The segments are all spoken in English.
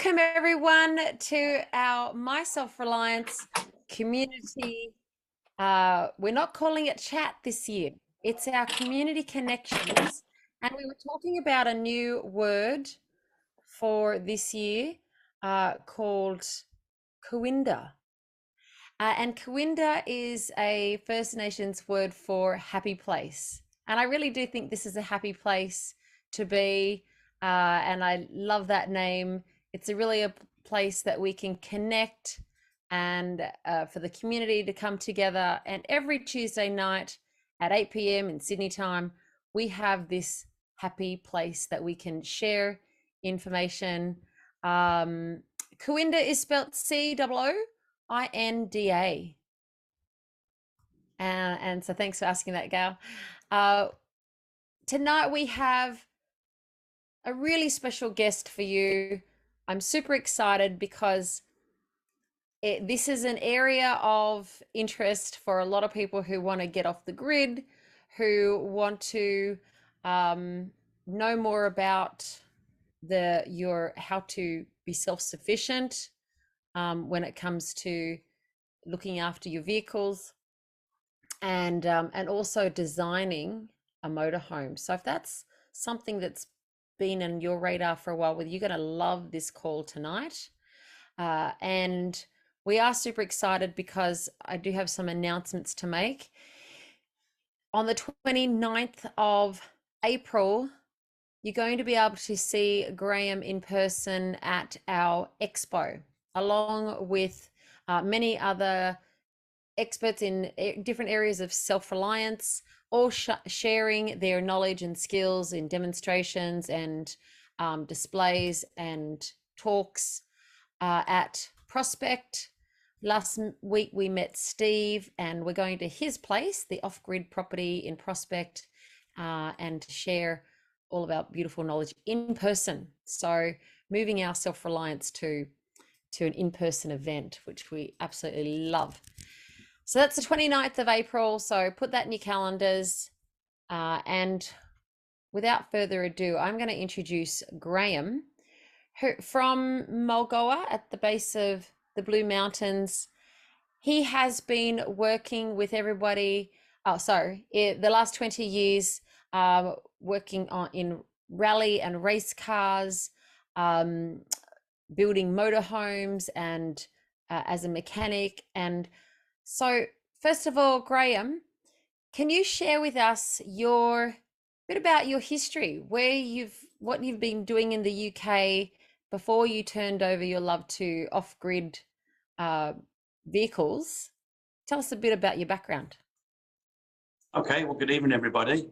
Welcome everyone to our My Self-Reliance community. We're not calling it chat this year. It's our community connections. And we were talking about a new word for this year called Kawinda. And Kawinda is a First Nations word for happy place. And I really do think this is a happy place to be. And I love that name. It's really a place that we can connect and for the community to come together. And every Tuesday night at 8 p.m. in Sydney time, we have this happy place that we can share information. Kawinda is spelled Cooinda. And so thanks for asking that, Gail. Tonight we have a really special guest for you. I'm super excited because this is an area of interest for a lot of people who want to get off the grid, who want to know more about how to be self-sufficient when it comes to looking after your vehicles and also designing a motorhome. So if that's something that's been on your radar for a while, well, you're going to love this call tonight. And we are super excited because I do have some announcements to make. On the 29th of April, you're going to be able to see Graham in person at our expo, along with many other experts in different areas of self-reliance, all sharing their knowledge and skills in demonstrations and displays and talks at Prospect. Last week we met Steve and we're going to his place, the off-grid property in Prospect, and share all of our beautiful knowledge in person. So moving our self-reliance to an in-person event, which we absolutely love. So that's the 29th of April. So put that in your calendars. And without further ado, I'm going to introduce Graham from Mulgoa at the base of the Blue Mountains. He has been working with everybody. The last 20 years, working in rally and race cars, building motorhomes and as a mechanic. And so first of all, Graham, can you share with us a bit about your history, what you've been doing in the UK before you turned over your love to off-grid vehicles? Tell us a bit about your background. Okay, well, good evening, everybody.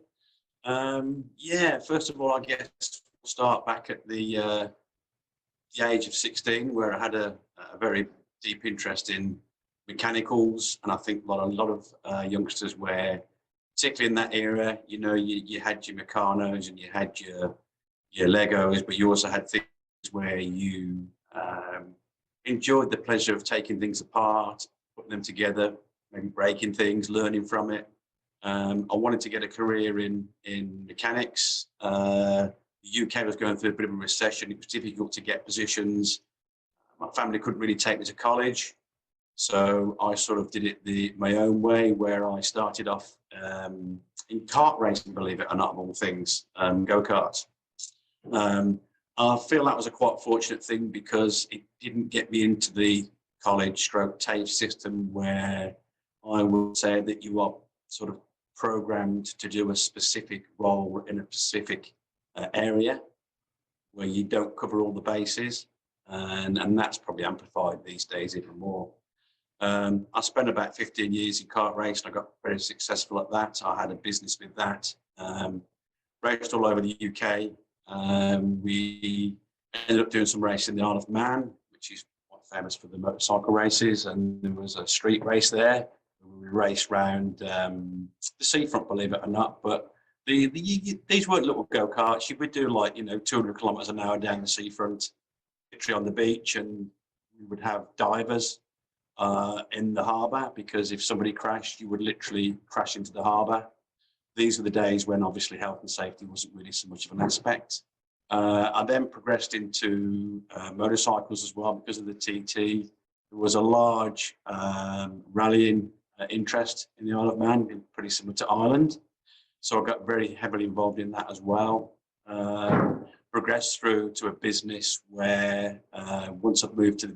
Yeah, first of all, I guess we'll start back at the age of 16, where I had a very deep interest in mechanicals, and I think a lot of youngsters were, particularly in that era, you know, you had your Mechanos and you had your Legos, but you also had things where you enjoyed the pleasure of taking things apart, putting them together, maybe breaking things, learning from it. I wanted to get a career in mechanics. The UK was going through a bit of a recession. It was difficult to get positions. My family couldn't really take me to college. So I sort of did it my own way, where I started off in kart racing, believe it or not, of all things, go-karts. I feel that was a quite fortunate thing because it didn't get me into the college/TAFE system, where I would say that you are sort of programmed to do a specific role in a specific area where you don't cover all the bases, and that's probably amplified these days even more. I spent about 15 years in kart racing. I got very successful at that. I had a business with that. Raced all over the UK. We ended up doing some racing in the Isle of Man, which is quite famous for the motorcycle races, and there was a street race there. We raced round the seafront, believe it or not, but these weren't little go-karts. You would do 200 kilometers an hour down the seafront, literally on the beach, and we would have divers in the harbour, because if somebody crashed, you would literally crash into the harbour. These are the days when obviously health and safety wasn't really so much of an aspect. I then progressed into motorcycles as well because of the TT. There was a large rallying interest in the Isle of Man, pretty similar to Ireland. So I got very heavily involved in that as well. Progressed through to a business where once I've moved to,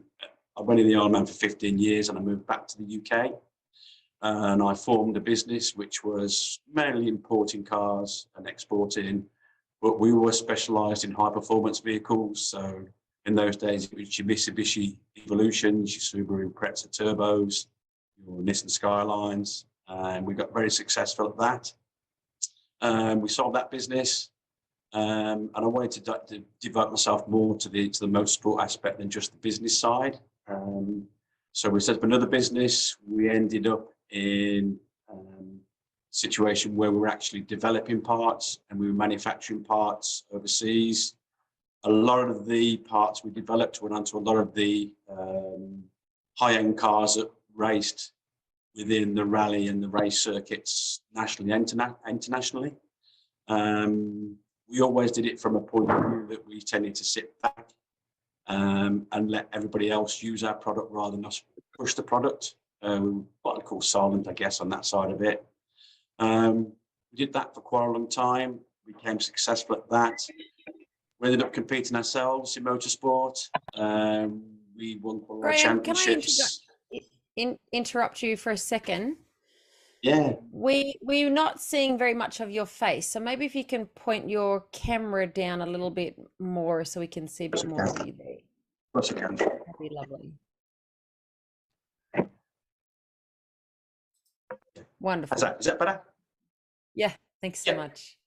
I went in the Isle of Man for 15 years and I moved back to the UK. And I formed a business which was mainly importing cars and exporting, but we were specialised in high performance vehicles. So in those days, it was your Mitsubishi Evolutions, your Subaru Impreza Turbos, your Nissan Skylines, and we got very successful at that. We sold that business, and I wanted to devote myself more to the motorsport aspect than just the business side. So we set up another business. We ended up in a situation where we were actually developing parts and we were manufacturing parts overseas. A lot of the parts we developed went onto a lot of the high-end cars that raced within the rally and the race circuits nationally and internationally. We always did it from a point of view that we tended to sit back and let everybody else use our product rather than us push the product. What I call silent, I guess, on that side of it. We did that for quite a long time. We became successful at that. We ended up competing ourselves in motorsport. We won quite a lot of championships. Can I interrupt you for a second? Yeah. We're not seeing very much of your face, so maybe if you can point your camera down a little bit more so we can see a bit more of you there. Of course I can. That'd be lovely. Wonderful. Is that better? Yeah, thanks so much.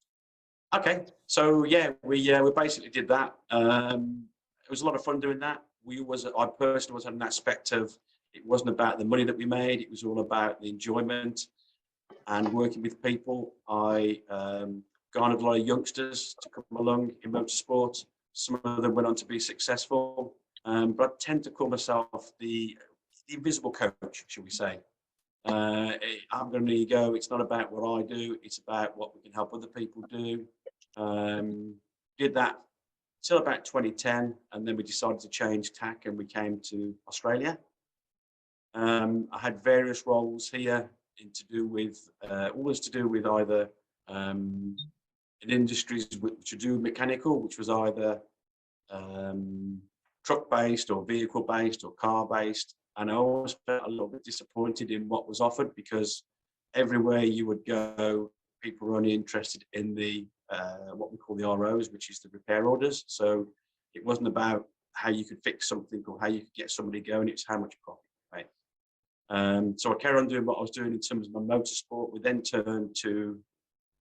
Okay, so yeah, we basically did that. It was a lot of fun doing that. I personally was an aspect of, it wasn't about the money that we made, it was all about the enjoyment and working with people. I garnered a lot of youngsters to come along in motorsport. Some of them went on to be successful, but I tend to call myself the invisible coach, shall we say. I'm going to ego. It's not about what I do, it's about what we can help other people do. Did that till about 2010, and then we decided to change tack and we came to Australia. I had various roles here always to do with either in industries which to do mechanical, which was either truck based or vehicle based or car based. And I always felt a little bit disappointed in what was offered, because everywhere you would go, people were only interested in the what we call the ROs, which is the repair orders. So it wasn't about how you could fix something or how you could get somebody going, it's how much profit, right? So I carried on doing what I was doing in terms of my motorsport. We then turned to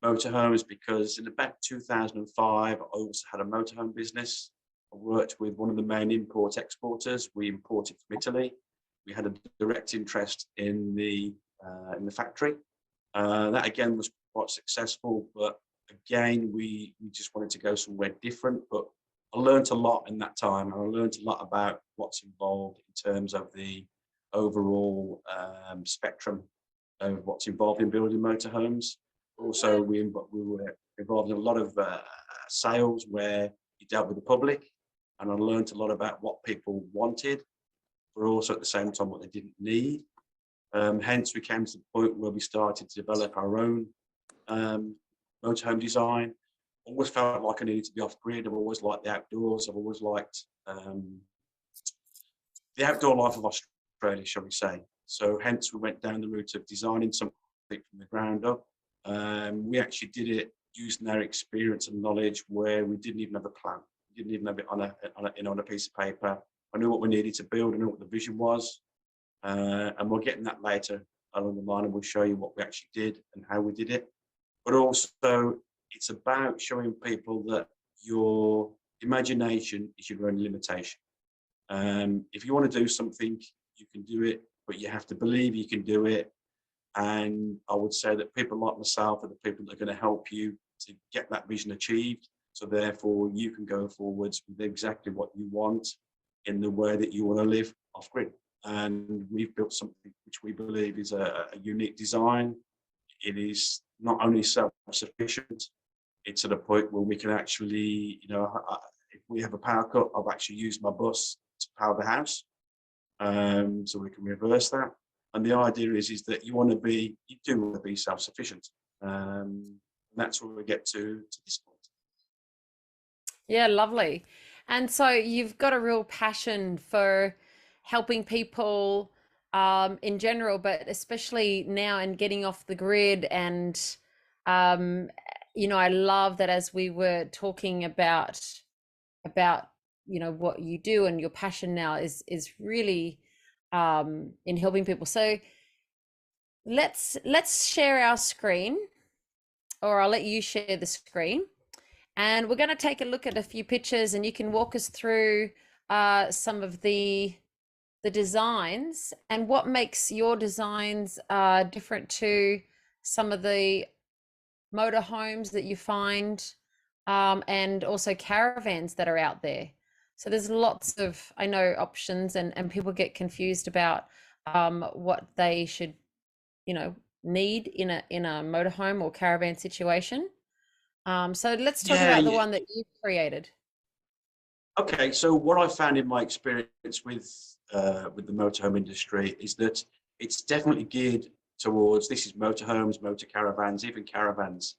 motorhomes, because in about 2005, I also had a motorhome business. I worked with one of the main import-exporters. We imported from Italy. We had a direct interest in the factory. That again was quite successful, but again, we just wanted to go somewhere different. But I learned a lot in that time, and I learned a lot about what's involved in terms of the overall spectrum of what's involved in building motorhomes. Also, we were involved in a lot of sales where you dealt with the public, and I learned a lot about what people wanted, but also at the same time what they didn't need. Hence, we came to the point where we started to develop our own motorhome design. Always felt like I needed to be off grid. I've always liked the outdoors. I've always liked the outdoor life of Australia, shall we say. So hence we went down the route of designing something from the ground up. We actually did it using our experience and knowledge where we didn't even have a plan. We didn't even have it on a piece of paper. I knew what we needed to build. I knew what the vision was. And we'll get in that later along the line, and we'll show you what we actually did and how we did it. But also, it's about showing people that your imagination is your own limitation. If you want to do something, you can do it, but you have to believe you can do it. And I would say that people like myself are the people that are going to help you to get that vision achieved. So therefore, you can go forwards with exactly what you want in the way that you want to live off grid. And we've built something which we believe is a unique design. It is not only self-sufficient, it's at a point where we can actually, if we have a power cut, I've actually used my bus to power the house. So we can reverse that. And the idea is that you do want to be self-sufficient. And that's where we get to this point. Yeah, lovely. And so you've got a real passion for helping people in general, but especially now and getting off the grid. And, I love that as we were talking about, what you do and your passion now is really in helping people. So let's share our screen, or I'll let you share the screen. And we're going to take a look at a few pictures, and you can walk us through some of the designs and what makes your designs different to some of the motorhomes that you find, and also caravans that are out there. So there's lots of, I know, options, and people get confused about what they should, need in a motorhome or caravan situation. So let's talk about the one that you created. Okay, so what I found in my experience with the motorhome industry is that it's definitely geared towards, this is motorhomes, motor caravans, even caravans.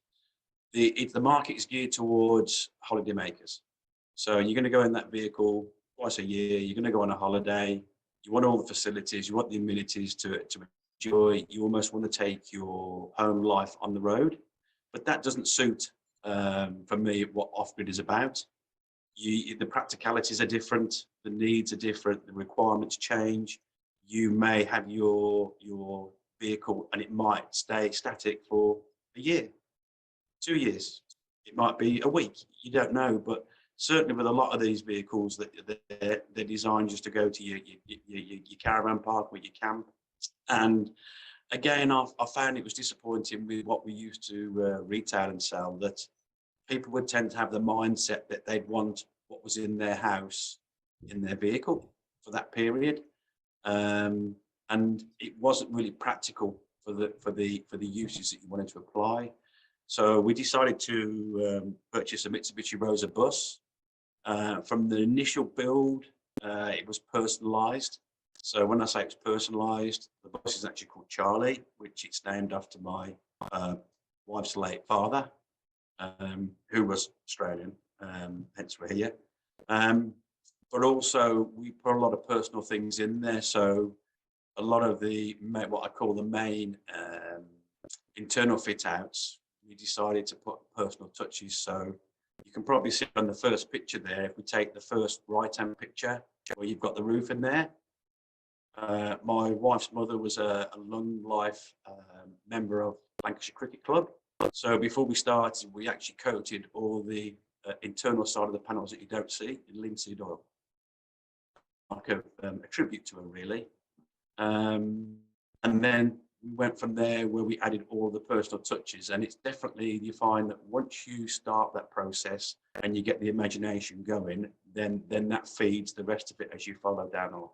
The market is geared towards holidaymakers. So you're going to go in that vehicle twice a year, you're going to go on a holiday, you want all the facilities, you want the amenities to enjoy, you almost want to take your home life on the road. But that doesn't suit, for me, what Off-Grid is about. The practicalities are different, the needs are different, the requirements change. You may have your vehicle and it might stay static for a year, 2 years, it might be a week, you don't know. But certainly with a lot of these vehicles, that they're designed just to go to your caravan park where you camp. And again, I found it was disappointing with what we used to retail and sell, that people would tend to have the mindset that they'd want what was in their house in their vehicle for that period, and it wasn't really practical for the uses that you wanted to apply. So we decided to purchase a Mitsubishi Rosa bus. From the initial build, it was personalised. So when I say it's personalised, the bus is actually called Charlie, which it's named after my wife's late father, who was Australian, hence we're here. But also we put a lot of personal things in there. So a lot of what I call the main internal fit outs, we decided to put personal touches. So you can probably see on the first picture there, if we take the first right-hand picture where you've got the roof in there. My wife's mother was a long life member of Lancashire Cricket Club. So before we started, we actually coated all the internal side of the panels that you don't see in linseed oil, like a tribute to her, really. And then we went from there, where we added all the personal touches. And it's definitely, you find that once you start that process and you get the imagination going, then that feeds the rest of it as you follow down the line.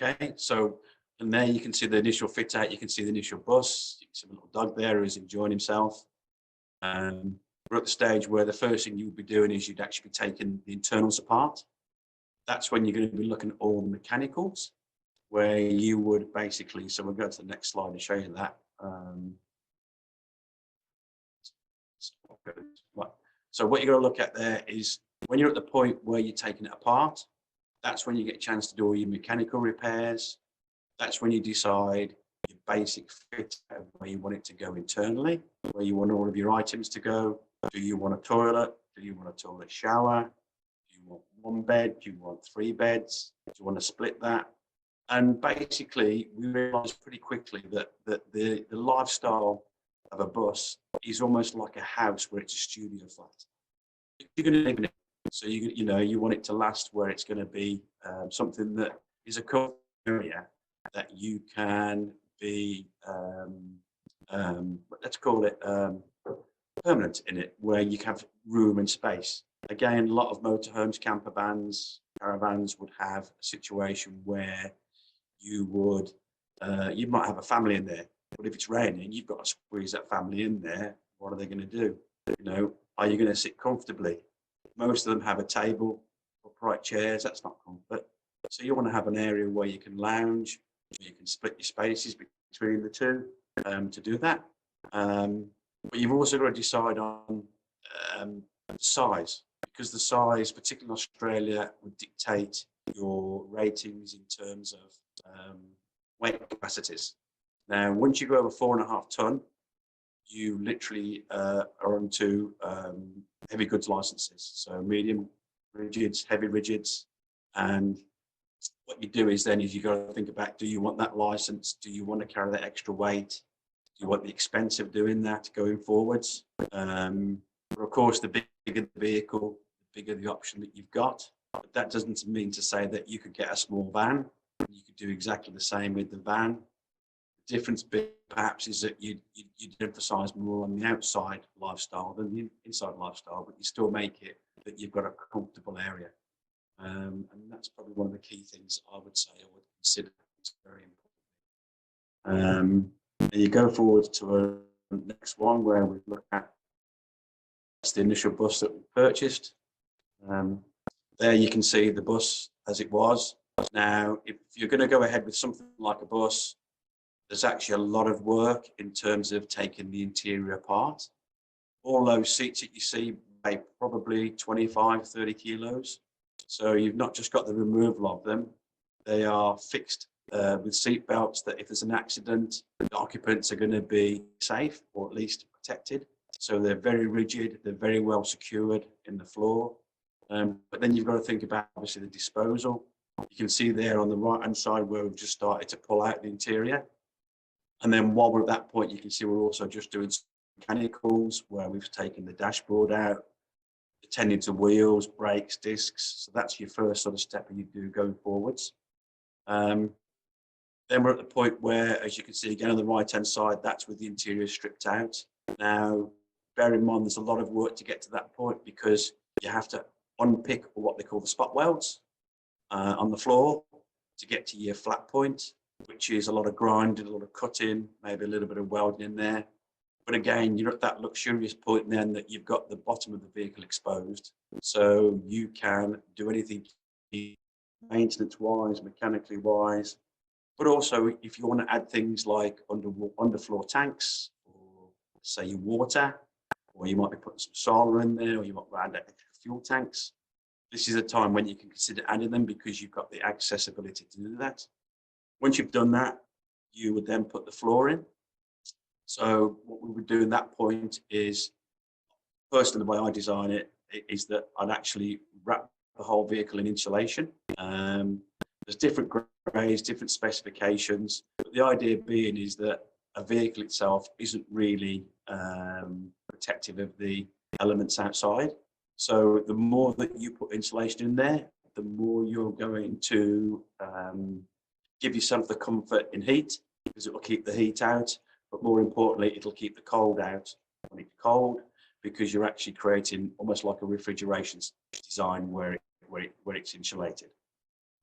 Okay, so, and there you can see the initial fit out, you can see the initial bus, you can see the little dog there who's enjoying himself. We're at the stage where the first thing you'd be doing is you'd actually be taking the internals apart. That's when you're going to be looking at all the mechanicals, where you would basically, so we'll go to the next slide and show you that. So what you're going to look at there is when you're at the point where you're taking it apart, that's when you get a chance to do all your mechanical repairs. That's when you decide your basic fit of where you want it to go internally, where you want all of your items to go. Do you want a toilet? Do you want a toilet shower? Do you want one bed? Do you want 3 beds? Do you want to split that? And basically, we realised pretty quickly that the lifestyle of a bus is almost like a house where it's a studio flat. You're going to live in it, so you want it to last, where it's going to be something that is a cool area that you can be, let's call it permanent in it, where you can have room and space. Again, a lot of motorhomes, camper vans, caravans would have a situation where you would, you might have a family in there, but if it's raining, you've got to squeeze that family in there what are they going to do? You know, are you going to sit comfortably? Most of them have a table, upright chairs. That's not comfort. So you want to have an area where you can lounge, where you can split your spaces between the two to do that. But you've also got to decide on size, because the size, particularly in Australia, would dictate your ratings in terms of weight capacities. Now, once you go over 4.5 ton, you literally are onto heavy goods licenses. So medium rigids, heavy rigids, and what you do is then you got to think about, do you want that license? Do you want to carry that extra weight? Do you want the expense of doing that going forwards? But of course, the bigger the vehicle, the bigger the option that you've got. But that doesn't mean to say that you could get a small van. You could do exactly the same with the van. The difference perhaps is that you'd emphasize more on the outside lifestyle than the inside lifestyle, but you still make it that you've got a comfortable area. And that's probably one of the key things I would say I would consider. It's very important. And you go forward to the next one where we look at the initial bus that we purchased. There you can see the bus as it was. Now, if you're going to go ahead with something like a bus, there's actually a lot of work in terms of taking the interior apart. All those seats that you see weigh probably 25, 30 kilos. So you've not just got the removal of them, they are fixed with seat belts that if there's an accident, the occupants are going to be safe or at least protected. So they're very rigid, they're very well secured in the floor. But then you've got to think about obviously the disposal. You can see there on the right hand side where we've just started to pull out the interior. And then while we're at that point, you can see we're also just doing mechanicals where we've taken the dashboard out, attending to wheels, brakes, discs. So that's your first sort of step you do going forwards. Then we're at the point where, as you can see again on the right hand side, that's with the interior stripped out. Now, bear in mind there's a lot of work to get to that point because you have to unpick what they call the spot welds on the floor to get to your flat point, which is a lot of grinding, a lot of cutting, maybe a little bit of welding in there. But again, you're at that luxurious point then that you've got the bottom of the vehicle exposed. So you can do anything maintenance wise, mechanically wise, but also if you want to add things like underfloor tanks, or say your water, or you might be putting some solar in there, or you might add extra fuel tanks. This is a time when you can consider adding them because you've got the accessibility to do that. Once you've done that, you would then put the floor in. So what we would do at that point is, personally, the way I design it is that I'd actually wrap the whole vehicle in insulation. There's different grades, different specifications, but the idea being is that a vehicle itself isn't really protective of the elements outside. So the more that you put insulation in there, the more you're going to give yourself the comfort in heat, because it will keep the heat out, but more importantly, it'll keep the cold out when it's cold, because you're actually creating almost like a refrigeration design where it's insulated.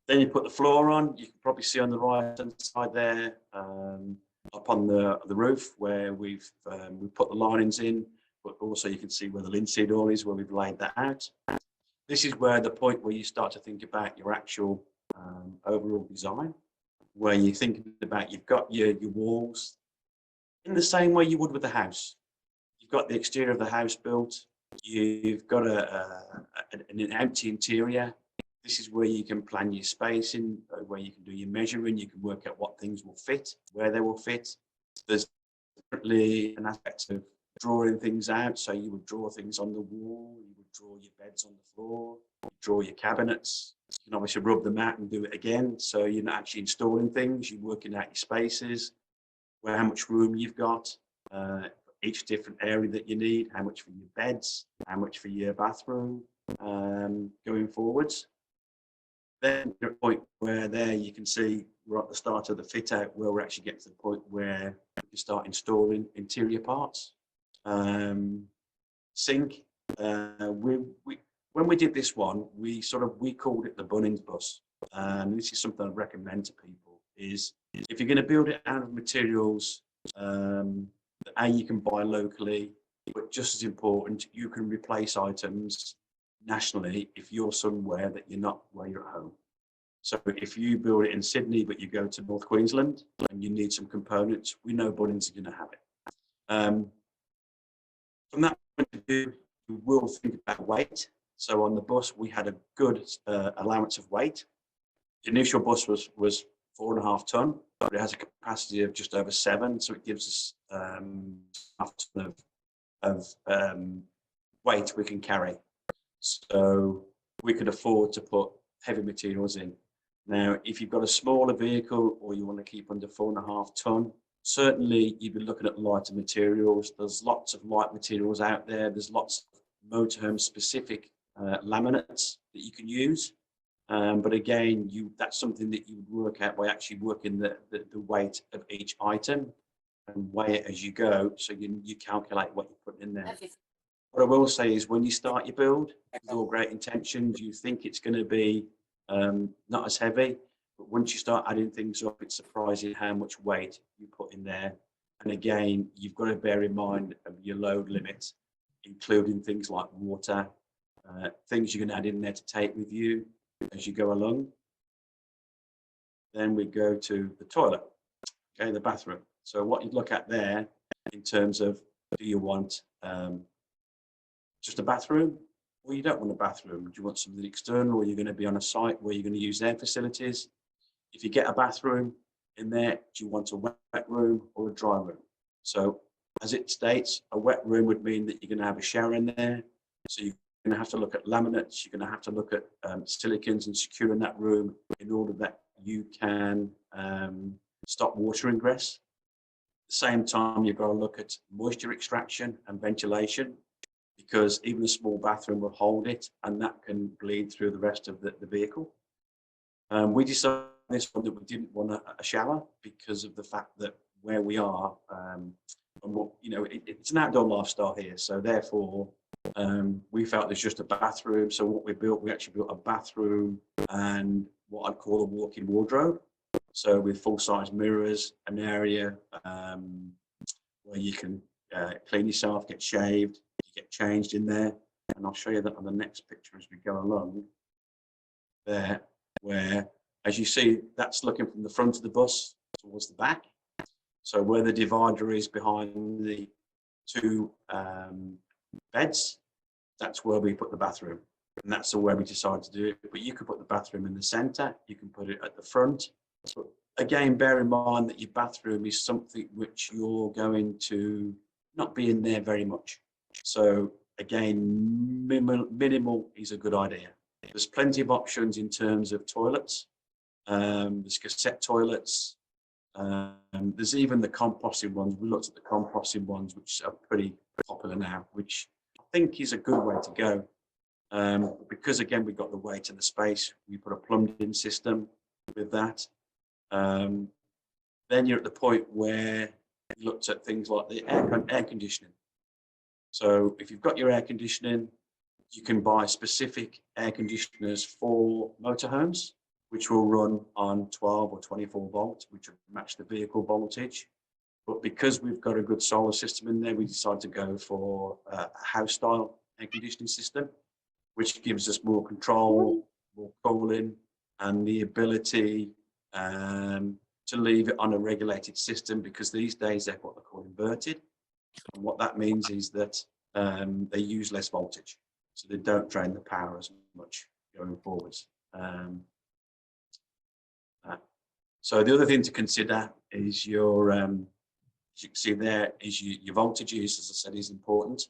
Then you put the floor on. You can probably see on the right hand side there, up on the roof where we've put the linings in, but also you can see where the linseed oil is, where we've laid that out. This is where the point where you start to think about your actual overall design, where you're thinking about you've got your walls in the same way you would with the house. You've got the exterior of the house built. You've got an empty interior. This is where you can plan your spacing, where you can do your measuring. You can work out what things will fit, where they will fit. There's definitely an aspect of drawing things out. So you would draw things on the wall. You would draw your beds on the floor. You draw your cabinets. You can obviously rub them out and do it again. So you're not actually installing things. You're working out your spaces, how much room you've got, each different area that you need, how much for your beds, how much for your bathroom, going forwards. Then you're at a point where there you can see we're at the start of the fit out, where we're actually getting to the point where we can start installing interior parts. Sink. When we did this one, we called it the Bunnings bus. And this is something I'd recommend to people is if you're going to build it out of materials that you can buy locally, but just as important, you can replace items nationally if you're somewhere that you're not where you're at home. So if you build it in Sydney, but you go to North Queensland and you need some components, we know Bunnings are going to have it. From that point of view, you will think about weight. So on the bus, we had a good allowance of weight. The initial bus was 4.5 ton, but it has a capacity of just over 7, so it gives us half ton of weight we can carry. So we could afford to put heavy materials in. Now, if you've got a smaller vehicle or you want to keep under 4.5 ton, certainly you'd be looking at lighter materials. There's lots of light materials out there. There's lots of motorhome specific laminates that you can use. But again, that's something that you would work out by actually working the weight of each item and weigh it as you go, so you calculate what you're putting in there. What I will say is when you start your build, with all great intentions, you think it's going to be not as heavy, but once you start adding things up, it's surprising how much weight you put in there. And again, you've got to bear in mind of your load limit, including things like water, things you're going to add in there to take with you as you go along. Then we go to the toilet, okay, the bathroom. So what you'd look at there in terms of, do you want just a bathroom, or you don't want a bathroom? Do you want something external, or you're going to be on a site where you're going to use their facilities? If you get a bathroom in there, do you want a wet room or a dry room? So as it states, a wet room would mean that you're going to have a shower in there. So you're going to have to look at laminates, you're going to have to look at silicons and securing that room in order that you can stop water ingress. At the same time, you've got to look at moisture extraction and ventilation, because even a small bathroom will hold it and that can bleed through the rest of the vehicle. We decided this one that we didn't want a shower because of the fact that where we are, it's an outdoor lifestyle here. So therefore, we felt there's just a bathroom. So what we actually built a bathroom and what I'd call a walk-in wardrobe. So with full-size mirrors, an area where you can clean yourself, get shaved, get changed in there. And I'll show you that on the next picture as we go along there, where, as you see, that's looking from the front of the bus towards the back. So where the divider is behind the two beds, that's where we put the bathroom. And that's where we decided to do it. But you could put the bathroom in the center, you can put it at the front. But again, bear in mind that your bathroom is something which you're going to not be in there very much. So again, minimal is a good idea. There's plenty of options in terms of toilets. There's cassette toilets. There's even the composting ones. We looked at the composting ones, which are pretty popular now, which I think is a good way to go. Because again, we've got the weight and the space, we put a plumbed-in system with that. Then you're at the point where you looked at things like the air conditioning. So if you've got your air conditioning, you can buy specific air conditioners for motorhomes, which will run on 12 or 24 volt, which will match the vehicle voltage. But because we've got a good solar system in there, we decided to go for a house style air conditioning system, which gives us more control, more cooling, and the ability to leave it on a regulated system, because these days they're what they call inverted. And what that means is that they use less voltage, so they don't drain the power as much going forwards. So the other thing to consider is your, as you can see there, is your voltages, as I said, is important.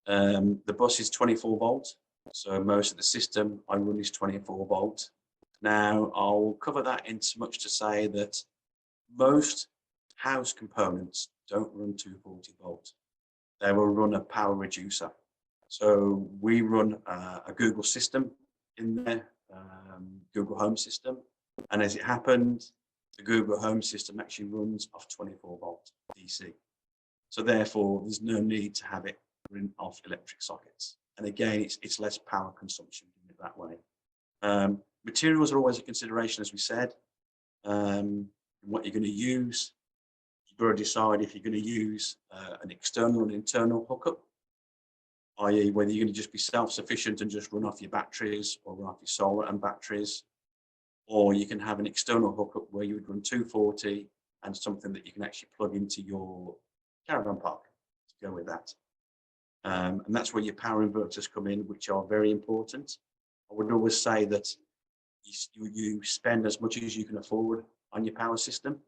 The bus is 24 volt, so most of the system I run is 24 volt. Now, I'll cover that in so much to say that most house components don't run 240 volt. They will run a power reducer. So we run a Google system in there, Google Home system. And as it happened, the Google Home system actually runs off 24 volt DC. So therefore, there's no need to have it run off electric sockets. And again, it's less power consumption doing it that way. Materials are always a consideration, as we said, what you're going to use. you've got to decide if you're going to use an external and internal hookup, i.e. whether you're going to just be self-sufficient and just run off your batteries or run off your solar and batteries, or you can have an external hookup where you would run 240 and something that you can actually plug into your caravan park to go with that. And that's where your power inverters come in, which are very important. I would always say that you spend as much as you can afford on your power system.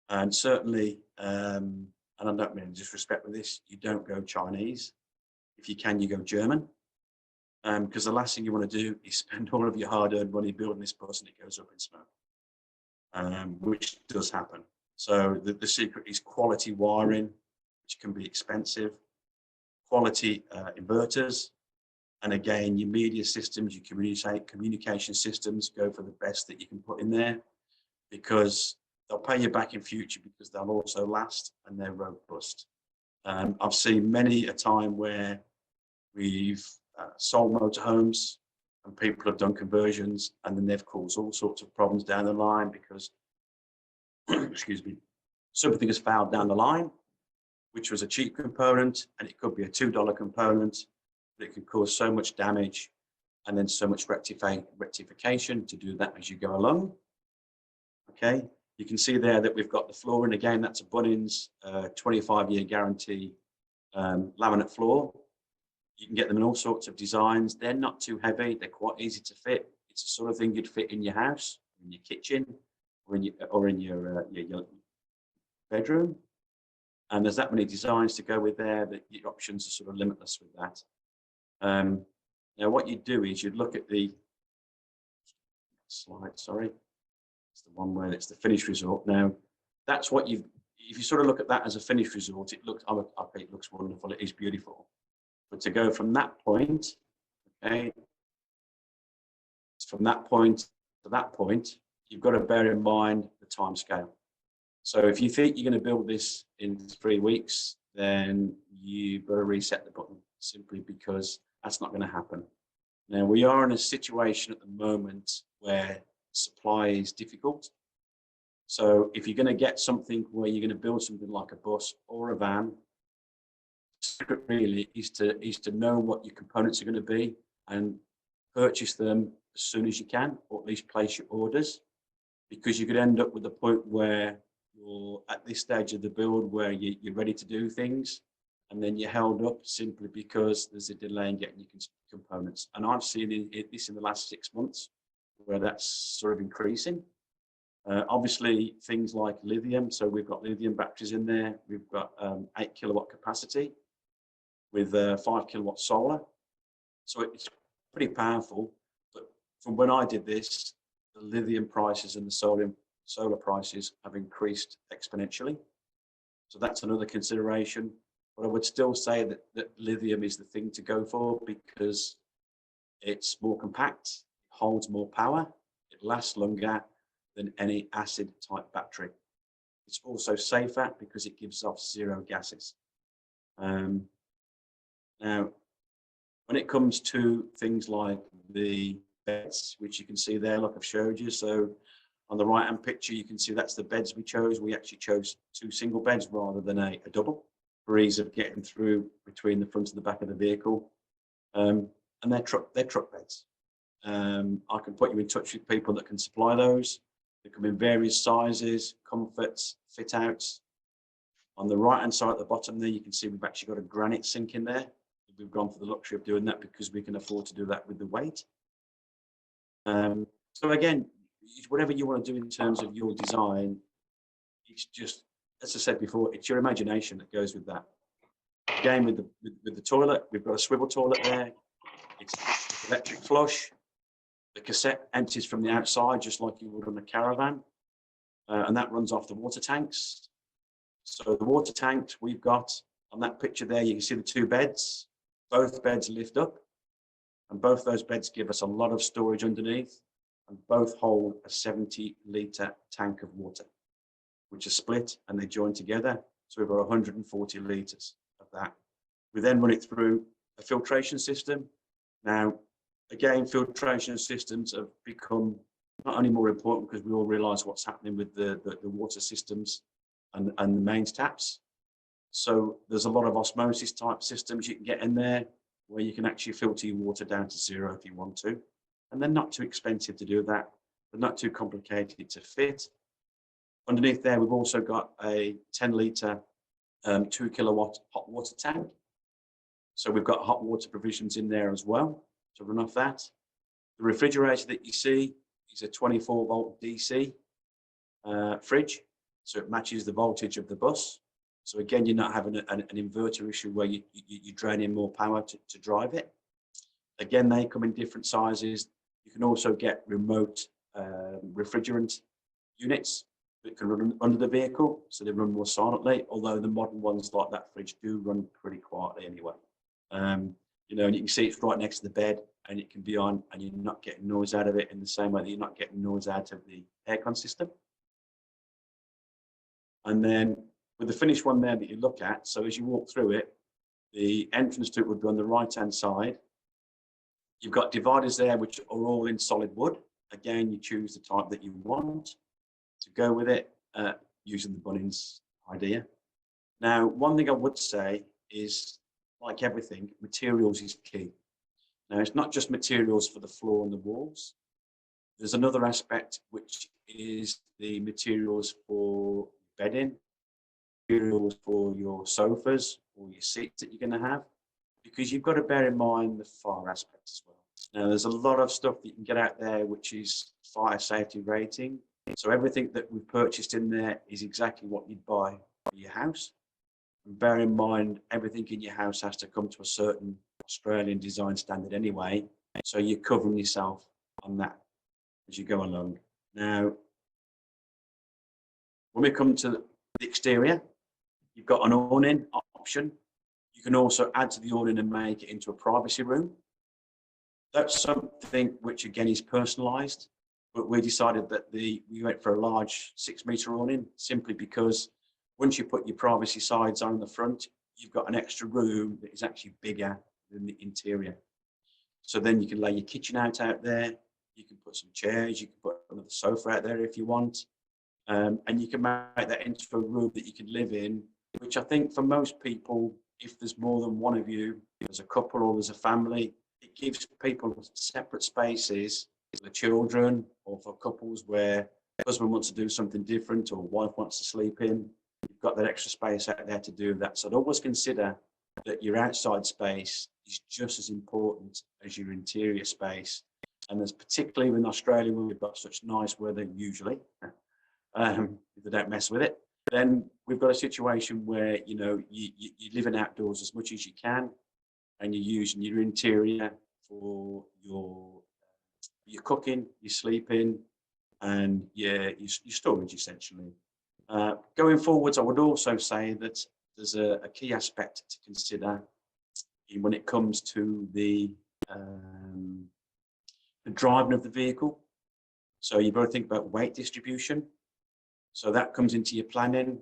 And certainly, and I don't mean disrespect with this, you don't go Chinese. If you can, you go German. Because the last thing you want to do is spend all of your hard-earned money building this bus and it goes up in smoke, which does happen. So the secret is quality wiring, which can be expensive, quality inverters, and again, your media systems, your communication systems, go for the best that you can put in there, because they'll pay you back in future, because they'll also last and they're robust. I've seen many a time where we've sold motorhomes and people have done conversions, and then they've caused all sorts of problems down the line because excuse me, something has failed down the line, which was a cheap component, and it could be a $2 component, but it can cause so much damage and then so much rectification to do that as you go along. Okay, you can see there that we've got the flooring. Again, that's a Bunnings 25-year guarantee laminate floor. You can get them in all sorts of designs. They're not too heavy. They're quite easy to fit. It's the sort of thing you'd fit in your house, in your kitchen, or in your bedroom. And there's that many designs to go with there that your options are sort of limitless with that. Now, what you'd do is you'd look at the slide. Sorry, it's the one where it's the finished result. Now, that's what you've. If you sort of look at that as a finished result, it looks. I think it looks wonderful. It is beautiful. But to go from that point, okay, from that point to that point, you've got to bear in mind the time scale. So if you think you're going to build this in 3 weeks, then you better reset the button, simply because that's not going to happen. Now, we are in a situation at the moment where supply is difficult. So if you're going to get something where you're going to build something like a bus or a van, the secret really is to know what your components are going to be and purchase them as soon as you can, or at least place your orders, because you could end up with the point where you're at this stage of the build where you're ready to do things, and then you're held up simply because there's a delay in getting your components. And I've seen this in the last 6 months, where that's sort of increasing. Obviously, things like lithium. So we've got lithium batteries in there. We've got 8 kilowatt capacity with 5 kilowatt solar. So it's pretty powerful. But from when I did this, the lithium prices and the solar prices have increased exponentially. So that's another consideration. But I would still say that lithium is the thing to go for, because it's more compact, it holds more power, it lasts longer than any acid type battery. It's also safer because it gives off 0 gases. Now, when it comes to things like the beds, which you can see there, like I've showed you. So on the right hand picture, you can see that's the beds we chose. We actually chose 2 single beds rather than a double, for ease of getting through between the front and the back of the vehicle. And they're truck beds. I can put you in touch with people that can supply those. They come in various sizes, comforts, fit outs. On the right hand side at the bottom there, you can see we've actually got a granite sink in there. We've gone for the luxury of doing that because we can afford to do that with the weight. So again, whatever you want to do in terms of your design, it's just, as I said before, it's your imagination that goes with that. Again, with the toilet, we've got a swivel toilet there. It's electric flush. The cassette empties from the outside, just like you would on a caravan, and that runs off the water tanks. So the water tanks we've got on that picture there, you can see the 2 beds. Both beds lift up, and both those beds give us a lot of storage underneath, and both hold a 70-litre tank of water, which are split and they join together. So we've got 140 litres of that. We then run it through a filtration system. Now, again, filtration systems have become not only more important because we all realise what's happening with the water systems and the mains taps. So there's a lot of osmosis type systems you can get in there where you can actually filter your water down to 0 if you want to. And they're not too expensive to do that. They're not too complicated to fit. Underneath there, we've also got a 10-litre 2 kilowatt hot water tank. So we've got hot water provisions in there as well to run off that. The refrigerator that you see is a 24-volt DC fridge, so it matches the voltage of the bus. So again, you're not having an inverter issue where you're draining more power to drive it. Again, they come in different sizes. You can also get remote refrigerant units that can run under the vehicle, so they run more silently, although the modern ones like that fridge do run pretty quietly anyway. You know, and you can see it's right next to the bed, and it can be on, and you're not getting noise out of it in the same way that you're not getting noise out of the aircon system. And then with the finished one there that you look at, so as you walk through it, the entrance to it would be on the right-hand side. You've got dividers there, which are all in solid wood. Again, you choose the type that you want to go with it, using the Bunnings idea. Now, one thing I would say is, like everything, materials is key. Now, it's not just materials for the floor and the walls. There's another aspect, which is the materials for bedding, materials for your sofas or your seats that you're going to have, because you've got to bear in mind the fire aspect as well. Now, there's a lot of stuff that you can get out there, which is fire safety rating. So everything that we've purchased in there is exactly what you'd buy for your house. And bear in mind, everything in your house has to come to a certain Australian design standard anyway. So you're covering yourself on that as you go along. Now, when we come to the exterior, you've got an awning option. You can also add to the awning and make it into a privacy room. That's something which again is personalized, but we decided that we went for a large 6-meter awning simply because once you put your privacy sides on the front, you've got an extra room that is actually bigger than the interior. So then you can lay your kitchen out there, you can put some chairs, you can put another sofa out there if you want, and you can make that into a room that you can live in, which I think for most people, if there's more than one of you, there's a couple or there's a family, it gives people separate spaces for the children or for couples where husband wants to do something different or wife wants to sleep in. You've got that extra space out there to do that. So I'd always consider that your outside space is just as important as your interior space. And as particularly in Australia, where we've got such nice weather usually, if they don't mess with it, then we've got a situation where, you know, you're living outdoors as much as you can, and you're using your interior for your cooking, your sleeping, and your storage essentially. Going forwards, I would also say that there's a key aspect to consider when it comes to the driving of the vehicle. So you've got to think about weight distribution. So that comes into your planning,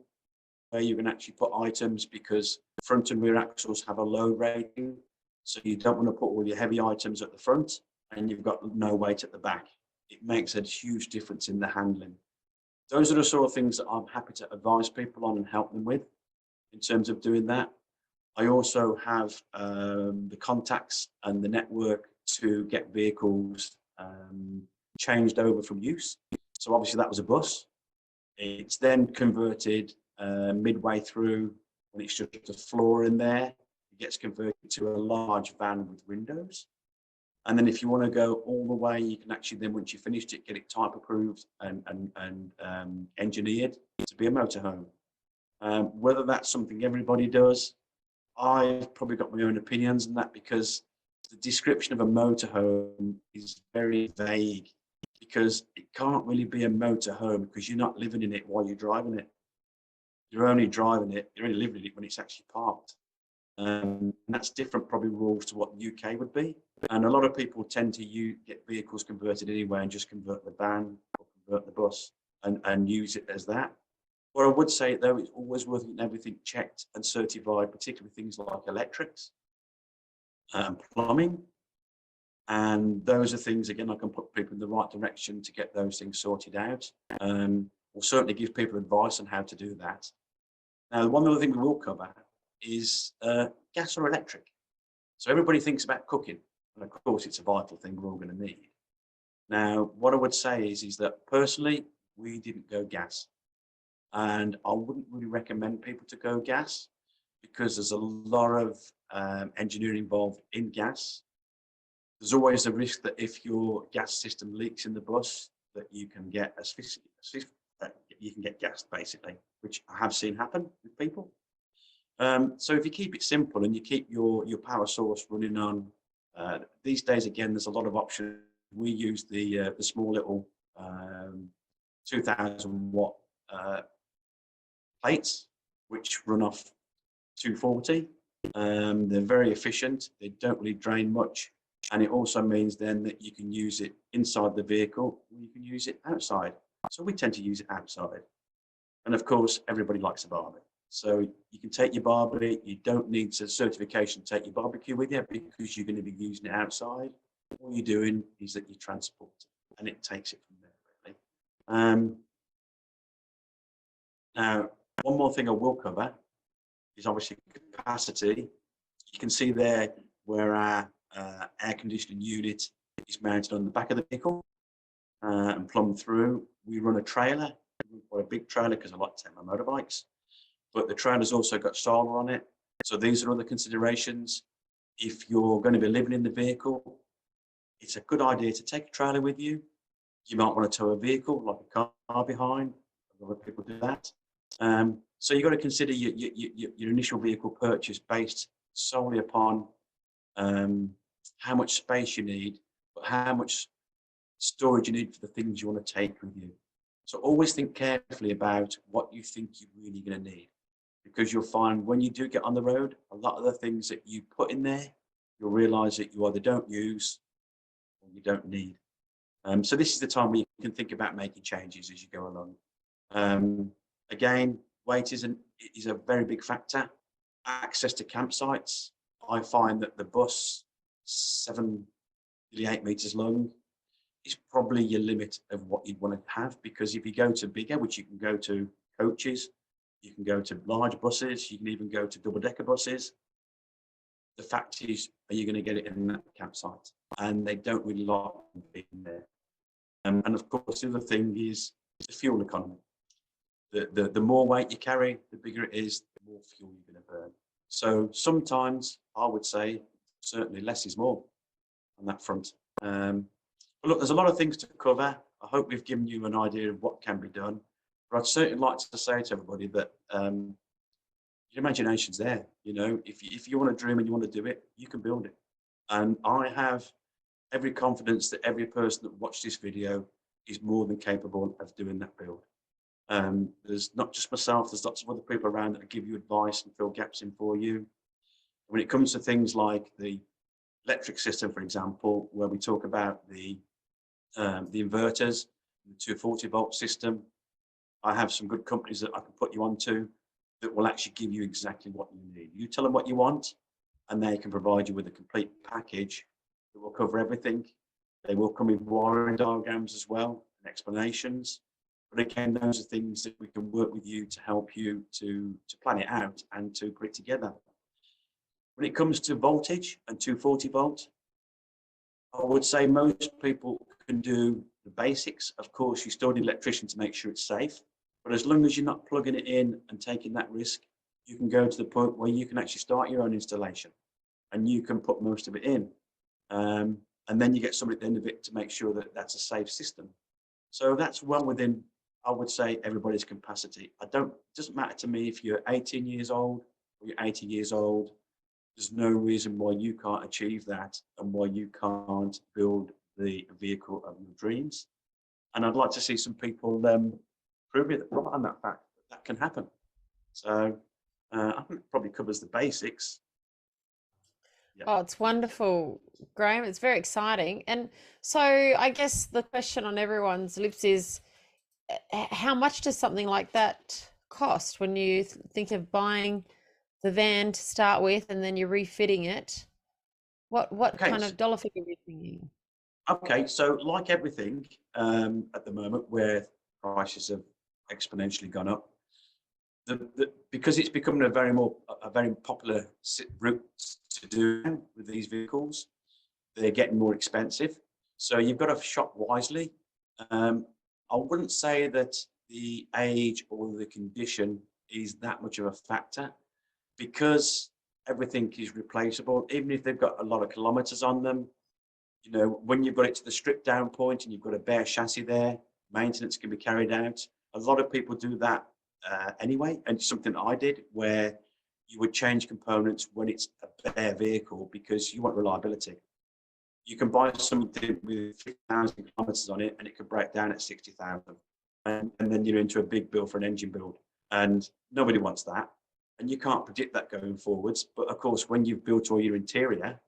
where you can actually put items, because front and rear axles have a low rating. So you don't want to put all your heavy items at the front and you've got no weight at the back. It makes a huge difference in the handling. Those are the sort of things that I'm happy to advise people on and help them with in terms of doing that. I also have the contacts and the network to get vehicles changed over from use. So obviously that was a bus. It's then converted midway through, when it's just a floor in there, it gets converted to a large van with windows. And then if you want to go all the way, you can actually then, once you finished it, get it type approved and engineered to be a motorhome. Whether that's something everybody does, I've probably got my own opinions on that, because the description of a motorhome is very vague, because it can't really be a motorhome because you're not living in it while you're driving it. You're only driving it, you're only living in it when it's actually parked. And that's different probably rules to what the UK would be. And a lot of people tend to get vehicles converted anyway and just convert the van or convert the bus and use it as that. What I would say though, it's always worth getting everything checked and certified, particularly things like electrics, plumbing. And those are things, again, I can put people in the right direction to get those things sorted out. We'll certainly give people advice on how to do that. Now, one other thing we will cover is gas or electric. So everybody thinks about cooking, and of course it's a vital thing we're all going to need. Now, what I would say is that personally, we didn't go gas, and I wouldn't really recommend people to go gas because there's a lot of engineering involved in gas. There's always a risk that if your gas system leaks in the bus, that you can get you can get gassed basically, which I have seen happen with people. So if you keep it simple and you keep your power source running on, these days again, there's a lot of options. We use the small little 2000 watt plates, which run off 240. They're very efficient. They don't really drain much. And it also means then that you can use it inside the vehicle, or you can use it outside. So we tend to use it outside. And of course, everybody likes a barbie. So you can take your barbie. You don't need a certification to take your barbecue with you because you're going to be using it outside. All you're doing is that you transport it, and it takes it from there, really. Now, one more thing I will cover is obviously capacity. You can see there where our air conditioning unit is mounted on the back of the vehicle and plumbed through. We run a trailer, quite a big trailer because I like to take my motorbikes, but the trailer's also got solar on it. So these are other considerations. If you're going to be living in the vehicle, it's a good idea to take a trailer with you. You might want to tow a vehicle like a car behind. A lot of people do that. So you've got to consider your initial vehicle purchase based solely upon how much space you need, but how much storage you need for the things you want to take with you. So always think carefully about what you think you're really going to need, because you'll find when you do get on the road, a lot of the things that you put in there, you'll realize that you either don't use or you don't need. So this is the time where you can think about making changes as you go along. Again, weight is a very big factor. Access to campsites. I find that the bus, 7 to 8 meters long, is probably your limit of what you'd want to have, because if you go to bigger, which you can go to coaches, you can go to large buses, you can even go to double-decker buses. The fact is, are you going to get it in that campsite? And they don't really like being there. And of course, the other thing is the fuel economy. The more weight you carry, the bigger it is, the more fuel you're going to burn. So sometimes I would say certainly less is more on that front. But look, there's a lot of things to cover. I hope we've given you an idea of what can be done. But I'd certainly like to say to everybody that your imagination's there. You know, if you want to dream and you want to do it, you can build it. And I have every confidence that every person that watched this video is more than capable of doing that build. There's not just myself, there's lots of other people around that will give you advice and fill gaps in for you. When it comes to things like the electric system, for example, where we talk about the inverters, the 240 volt system, I have some good companies that I can put you onto that will actually give you exactly what you need. You tell them what you want, and they can provide you with a complete package that will cover everything. They will come with wiring diagrams as well, and explanations. But again, those are things that we can work with you to help you to plan it out and to put it together. When it comes to voltage and 240 volt, I would say most people can do the basics. Of course, you still need an electrician to make sure it's safe. But as long as you're not plugging it in and taking that risk, you can go to the point where you can actually start your own installation and you can put most of it in. And then you get somebody at the end of it to make sure that that's a safe system. So that's well within, I would say, everybody's capacity. It doesn't matter to me if you're 18 years old or you're 80 years old. There's no reason why you can't achieve that and why you can't build the vehicle of your dreams. And I'd like to see some people prove it right on that fact that can happen. So I think it probably covers the basics. Yeah. Oh, it's wonderful, Graham. It's very exciting. And so I guess the question on everyone's lips is, how much does something like that cost when you think of buying the van to start with and then you're refitting it? What Okay, kind of dollar figure are you thinking? Okay, so like everything at the moment where prices have exponentially gone up, because it's becoming a very popular route to do with these vehicles, they're getting more expensive. So you've got to shop wisely. I wouldn't say that the age or the condition is that much of a factor, because everything is replaceable. Even if they've got a lot of kilometers on them, you know, when you've got it to the strip down point and you've got a bare chassis there, maintenance can be carried out. A lot of people do that anyway, and something I did, where you would change components when it's a bare vehicle because you want reliability. You can buy something with 50,000 kilometers on it and it could break down at 60,000, and then you're into a big bill for an engine build, and nobody wants that, and you can't predict that going forwards. But of course, when you've built all your interior,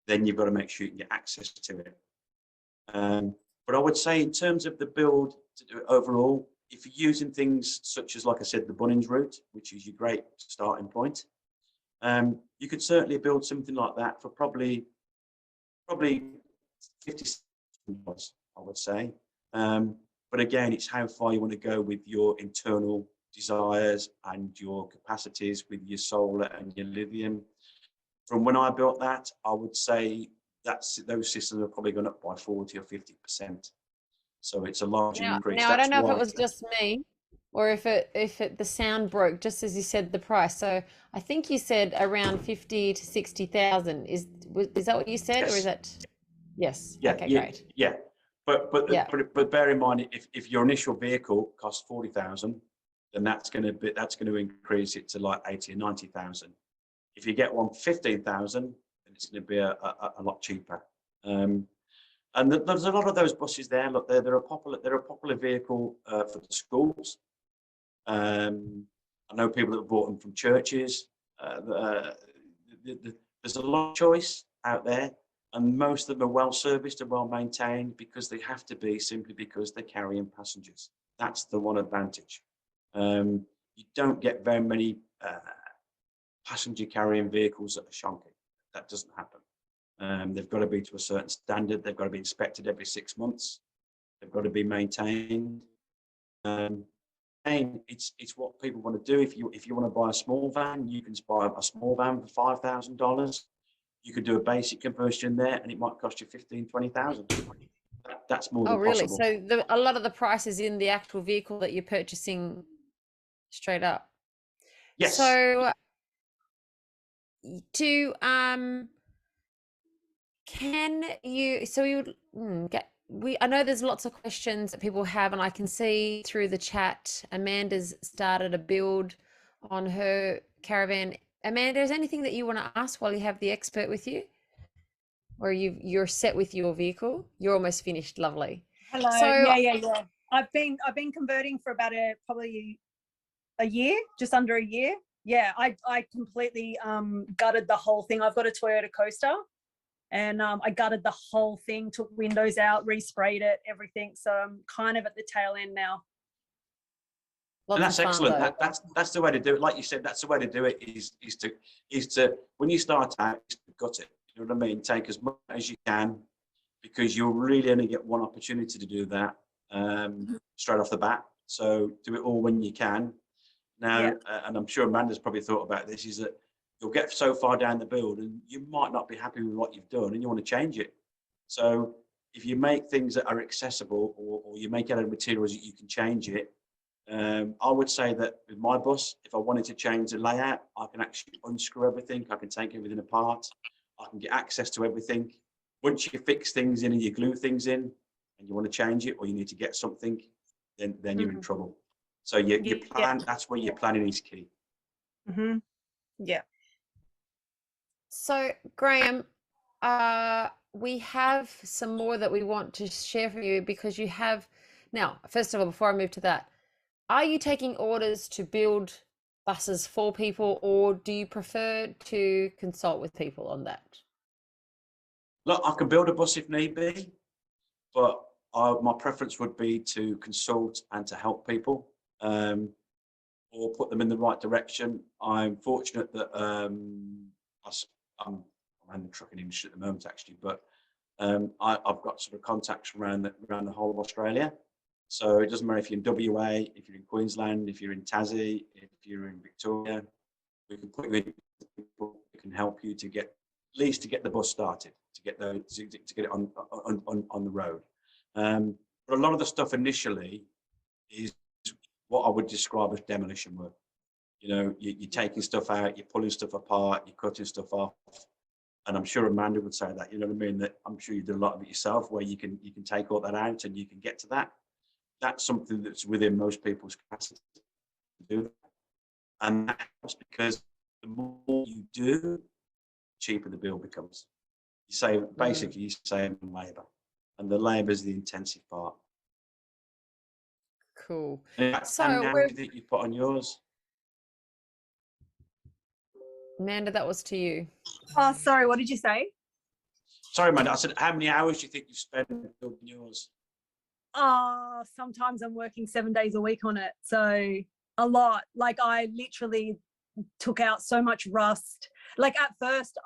then you've got to make sure you can get access to it. But I would say, in terms of the build to do it overall, if you're using things such as, like I said, the Bunnings route, which is your great starting point, you could certainly build something like that for probably 50, I would say. But again, it's how far you want to go with your internal desires and your capacities with your solar and your lithium. From when I built that, I would say those systems are probably gone up by 40 or 50%. So it's a large increase. Now I That's don't know if why. it was just me or if the sound broke just as you said the price. So I think you said around 50 to 60,000. Is that what you said, or is Yes. that? Yes. Yeah. Okay, Yeah. great. Yeah. Yeah. But bear in mind, if your initial vehicle costs 40,000, then that's going to increase it to like 80 or 90,000. If you get one for 15,000, then it's going to be a lot cheaper. And there's a lot of those buses there. Look, they're a popular vehicle for the schools. I know people that have bought them from churches. There's a lot of choice out there, and most of them are well serviced and well maintained, because they have to be, simply because they're carrying passengers. That's the one advantage. You don't get very many passenger carrying vehicles that are shonky. That doesn't happen. They've got to be to a certain standard. They've got to be inspected every 6 months. They've got to be maintained. And it's what people want to do. If you want to buy a small van, you can buy a small van for $5,000. You could do a basic conversion there, and it might cost you 15,000, 20,000. That's more than really? possible. So a lot of the price is in the actual vehicle that you're purchasing straight up. Yes. So can you, so we would get, I know there's lots of questions that people have, and I can see through the chat, Amanda's started a build on her caravan. Amanda, is anything that you want to ask while you have the expert with you? Or you're set with your vehicle? You're almost finished. Lovely. Hello. So yeah. I've been converting for about probably a year, just under a year. Yeah, I completely gutted the whole thing. I've got a Toyota Coaster, and I gutted the whole thing, took windows out, resprayed it, everything. So I'm kind of at the tail end now. And that's excellent. That's the way to do it. Like you said, that's the way to do it. Is to when you start out, gut it. You know what I mean? Take as much as you can, because you'll really only get one opportunity to do that straight off the bat. So do it all when you can. Now, Yeah. And I'm sure Amanda's probably thought about this, is that you'll get so far down the build and you might not be happy with what you've done and you want to change it. So if you make things that are accessible, or you make out of materials that you can change it, I would say that with my bus, if I wanted to change the layout, I can actually unscrew everything. I can take everything apart. I can get access to everything. Once you fix things in and you glue things in and you want to change it, or you need to get something, then you're in trouble. So your plan, that's where your planning is key. Yeah. So Graham, we have some more that we want to share for you, because you have, now, first of all, before I move to that, are you taking orders to build buses for people, or do you prefer to consult with people on that? Look, I can build a bus if need be, but my preference would be to consult and to help people, or put them in the right direction. I'm fortunate that I'm in the trucking industry at the moment, actually, but I've got sort of contacts around the whole of Australia, So it doesn't matter if you're in WA, if you're in Queensland, if you're in Tassie, if you're in Victoria, we can put you in people who can help you to get, at least to get the bus started, to get it on the road. But a lot of the stuff initially is what I would describe as demolition work. You know, you're taking stuff out, you're pulling stuff apart, you're cutting stuff off. And I'm sure Amanda would say that, you know what I mean? That I'm sure you do a lot of it yourself, where you can take all that out and you can get to that. That's something that's within most people's capacity to do that. And that helps because the more you do, the cheaper the bill becomes. You save, basically, you save on labour, and the labour is the intensive part. Cool. So how many hours that you put on yours? Amanda, that was to you. Oh, sorry, what did you say? Sorry, Amanda, I said, how many hours do you think you spend building yours? Sometimes I'm working 7 days a week on it. So a lot. Like I literally took out so much rust. Like at first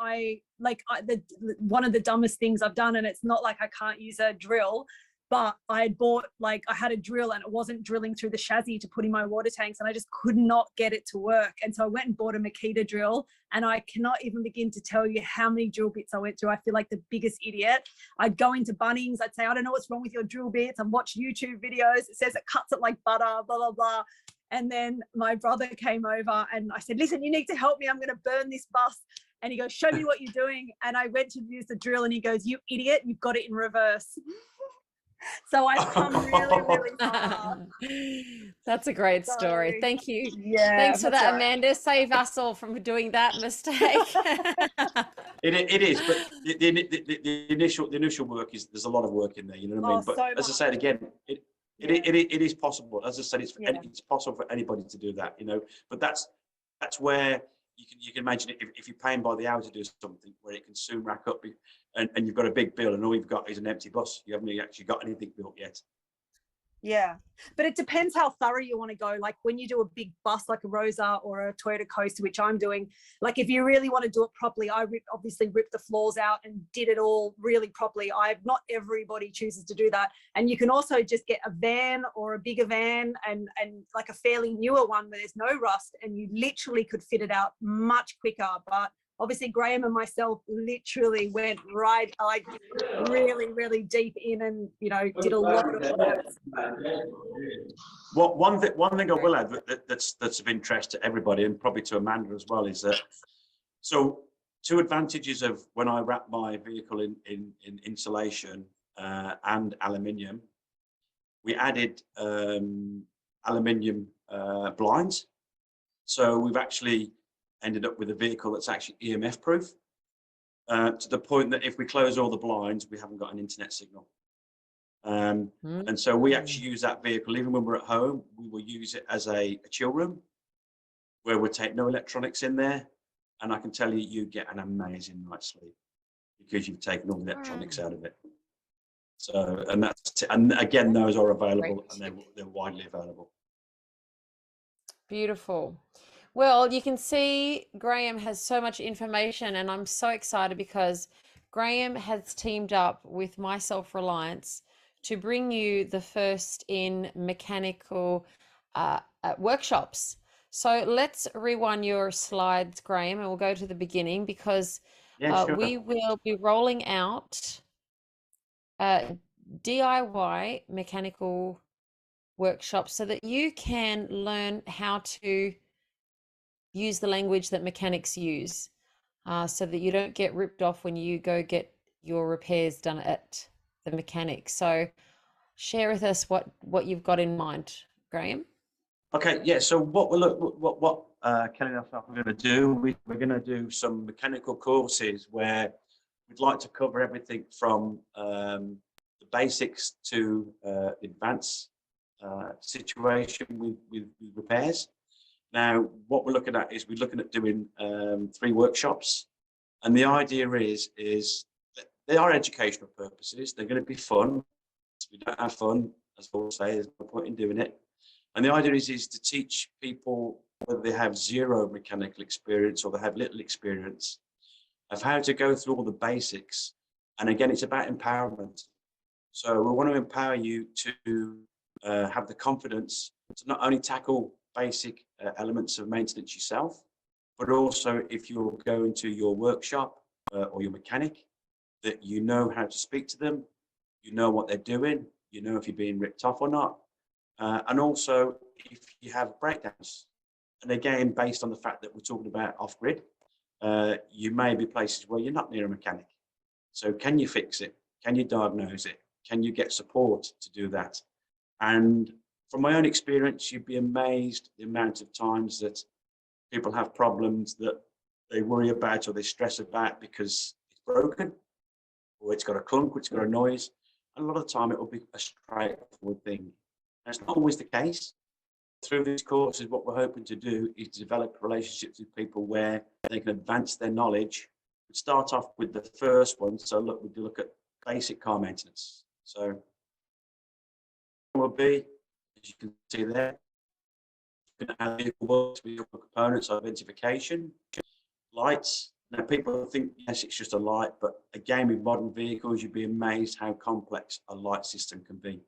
one of the dumbest things I've done, and it's not like I can't use a drill, but I had bought, like, I had a drill and it wasn't drilling through the chassis to put in my water tanks, and I just could not get it to work. And so I went and bought a Makita drill, and I cannot even begin to tell you how many drill bits I went through. I feel like the biggest idiot. I'd go into Bunnings, I'd say, I don't know what's wrong with your drill bits. I've watched YouTube videos. It says it cuts it like butter, blah, blah, blah. And then my brother came over and I said, listen, you need to help me. I'm going to burn this bus. And he goes, show me what you're doing. And I went to use the drill and he goes, you idiot, you've got it in reverse. So I've come really, really far. That's a great story. Thank you. Yeah. Thanks for that, right. Amanda. Save us all from doing that mistake. It is, but the initial work is, there's a lot of work in there, you know what I mean? But so as I said again, it is possible. As I said, it's possible for anybody to do that, you know. But that's where you can imagine it, if you're paying by the hour to do something, where it can soon rack up, and you've got a big bill, and all you've got is an empty bus. You haven't actually got anything built yet. Yeah, but it depends how thorough you want to go. Like when you do a big bus like a Rosa or a Toyota Coaster, which I'm doing, like if you really want to do it properly, I obviously ripped the floors out and did it all really properly. Not everybody chooses to do that. And you can also just get a van or a bigger van and like a fairly newer one where there's no rust, and you literally could fit it out much quicker. But obviously Graham and myself literally went right, like really, really deep in, and, you know, did a lot of work. Well, one thing I will add that's of interest to everybody, and probably to Amanda as well, is that, so two advantages of when I wrap my vehicle in insulation and aluminium, we added aluminium blinds. So we've actually ended up with a vehicle that's actually EMF proof, to the point that if we close all the blinds, we haven't got an internet signal. And so we actually use that vehicle, even when we're at home, we will use it as a chill room, where we'll take no electronics in there. And I can tell you, you get an amazing night's sleep because you've taken all the electronics out of it. So, and again, those are available, and they're widely available. Beautiful. Well, you can see Graham has so much information, and I'm so excited because Graham has teamed up with My Self Reliance to bring you the first in mechanical workshops. So let's rewind your slides, Graham, and we'll go to the beginning, because Sure. we will be rolling out DIY mechanical workshops so that you can learn how to use the language that mechanics use, so that you don't get ripped off when you go get your repairs done at the mechanic. So share with us what you've got in mind, Graham. Okay, yeah, so what Kelly and myself are going to do, we're going to do some mechanical courses where we'd like to cover everything from the basics to advanced situation with repairs. Now, what we're looking at is we're looking at doing 3 workshops, and the idea is that they are educational purposes. They're going to be fun. If we don't have fun, as I always say, there's no point in doing it. And the idea is to teach people, whether they have zero mechanical experience or they have little experience, of how to go through all the basics. And again, it's about empowerment. So we want to empower you to have the confidence to not only tackle basic elements of maintenance yourself, but also if you're going to your workshop or your mechanic, that you know how to speak to them, you know what they're doing, you know if you're being ripped off or not, and also if you have breakdowns. And again, based on the fact that we're talking about off-grid, you may be places where you're not near a mechanic. So can you fix it? Can you diagnose it? Can you get support to do that? And from my own experience, you'd be amazed the amount of times that people have problems that they worry about or they stress about because it's broken, or it's got a clunk, or it's got a noise. And a lot of the time it will be a straightforward thing. And it's not always the case. Through these courses, what we're hoping to do is develop relationships with people where they can advance their knowledge. We start off with the first one. So look, we do look at basic car maintenance. So will be, as you can see there, how the vehicle works with your components, identification, lights. Now people think, yes, it's just a light, but again, with modern vehicles, you'd be amazed how complex a light system can be.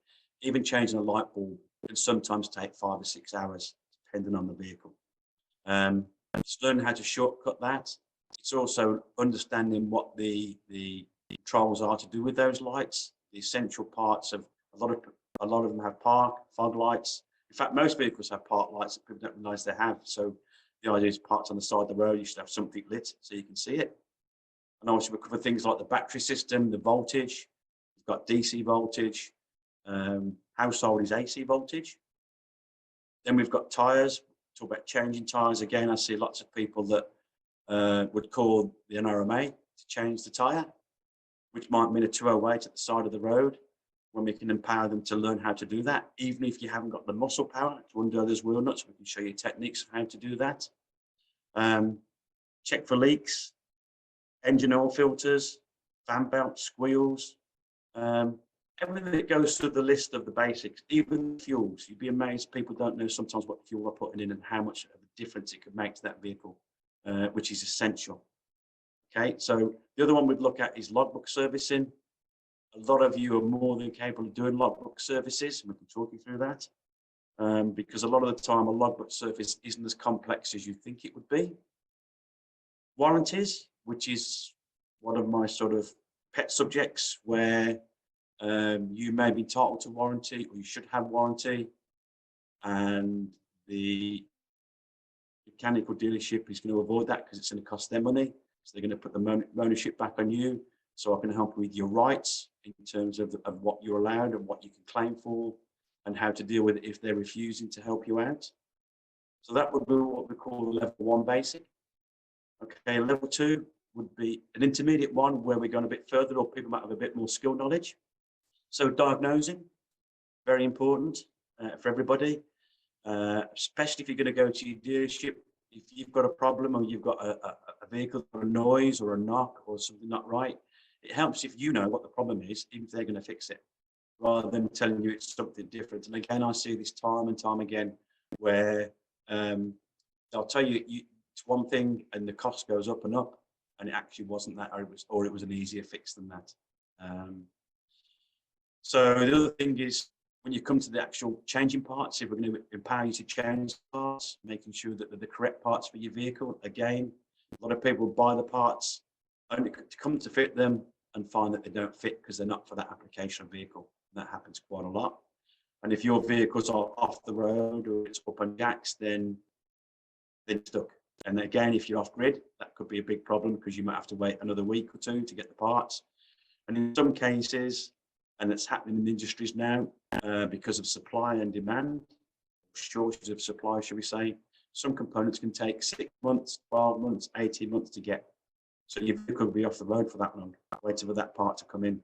Even changing a light bulb can sometimes take 5 or 6 hours, depending on the vehicle. Just learning how to shortcut that. It's also understanding what the controls are to do with those lights, the essential parts of a lot of them have park, fog lights. In fact, most vehicles have park lights that people don't realise they have. So the idea is parked on the side of the road, you should have something lit so you can see it. And obviously we cover things like the battery system, the voltage. We've got DC voltage. Household is AC voltage. Then we've got tyres. Talk about changing tyres. Again, I see lots of people that would call the NRMA to change the tyre, which might mean a 208 at the side of the road, when we can empower them to learn how to do that. Even if you haven't got the muscle power to undo those wheel nuts, we can show you techniques of how to do that. Check for leaks, engine oil filters, fan belts, squeals, everything that goes through the list of the basics, even fuels. You'd be amazed, people don't know sometimes what fuel they're putting in and how much of a difference it could make to that vehicle, which is essential. Okay, so the other one we'd look at is logbook servicing. A lot of you are more than capable of doing logbook services, and we can talk you through that, because a lot of the time a logbook service isn't as complex as you think it would be. Warranties, which is one of my sort of pet subjects, where you may be entitled to warranty, or you should have warranty, and the mechanical dealership is going to avoid that because it's going to cost them money. So they're going to put the ownership back on you. So I can help with your rights in terms of what you're allowed and what you can claim for, and how to deal with it if they're refusing to help you out. So that would be what we call level 1 basic. Okay, level 2 would be an intermediate one where we're going a bit further, or people might have a bit more skill knowledge. So diagnosing, very important for everybody, especially if you're going to go to your dealership. If you've got a problem, or you've got a vehicle or a noise or a knock or something not right, it helps if you know what the problem is, even if they're going to fix it, rather than telling you it's something different. And again, I see this time and time again where they'll tell you it's one thing and the cost goes up and up, and it actually wasn't that, or it was an easier fix than that. So the other thing is, when you come to the actual changing parts, if we're going to empower you to change parts, making sure that they're the correct parts for your vehicle. Again, a lot of people buy the parts only to come to fit them and find that they don't fit because they're not for that application of vehicle. And that happens quite a lot. And if your vehicles are off the road or it's up on jacks, then they're stuck. And again, if you're off grid, that could be a big problem because you might have to wait another week or two to get the parts. And in some cases, and it's happening in industries now, because of supply and demand, shortage of supply, should we say, some components can take 6 months, 12 months, 18 months to get. So your vehicle will be off the road for that long, waiting for that part to come in.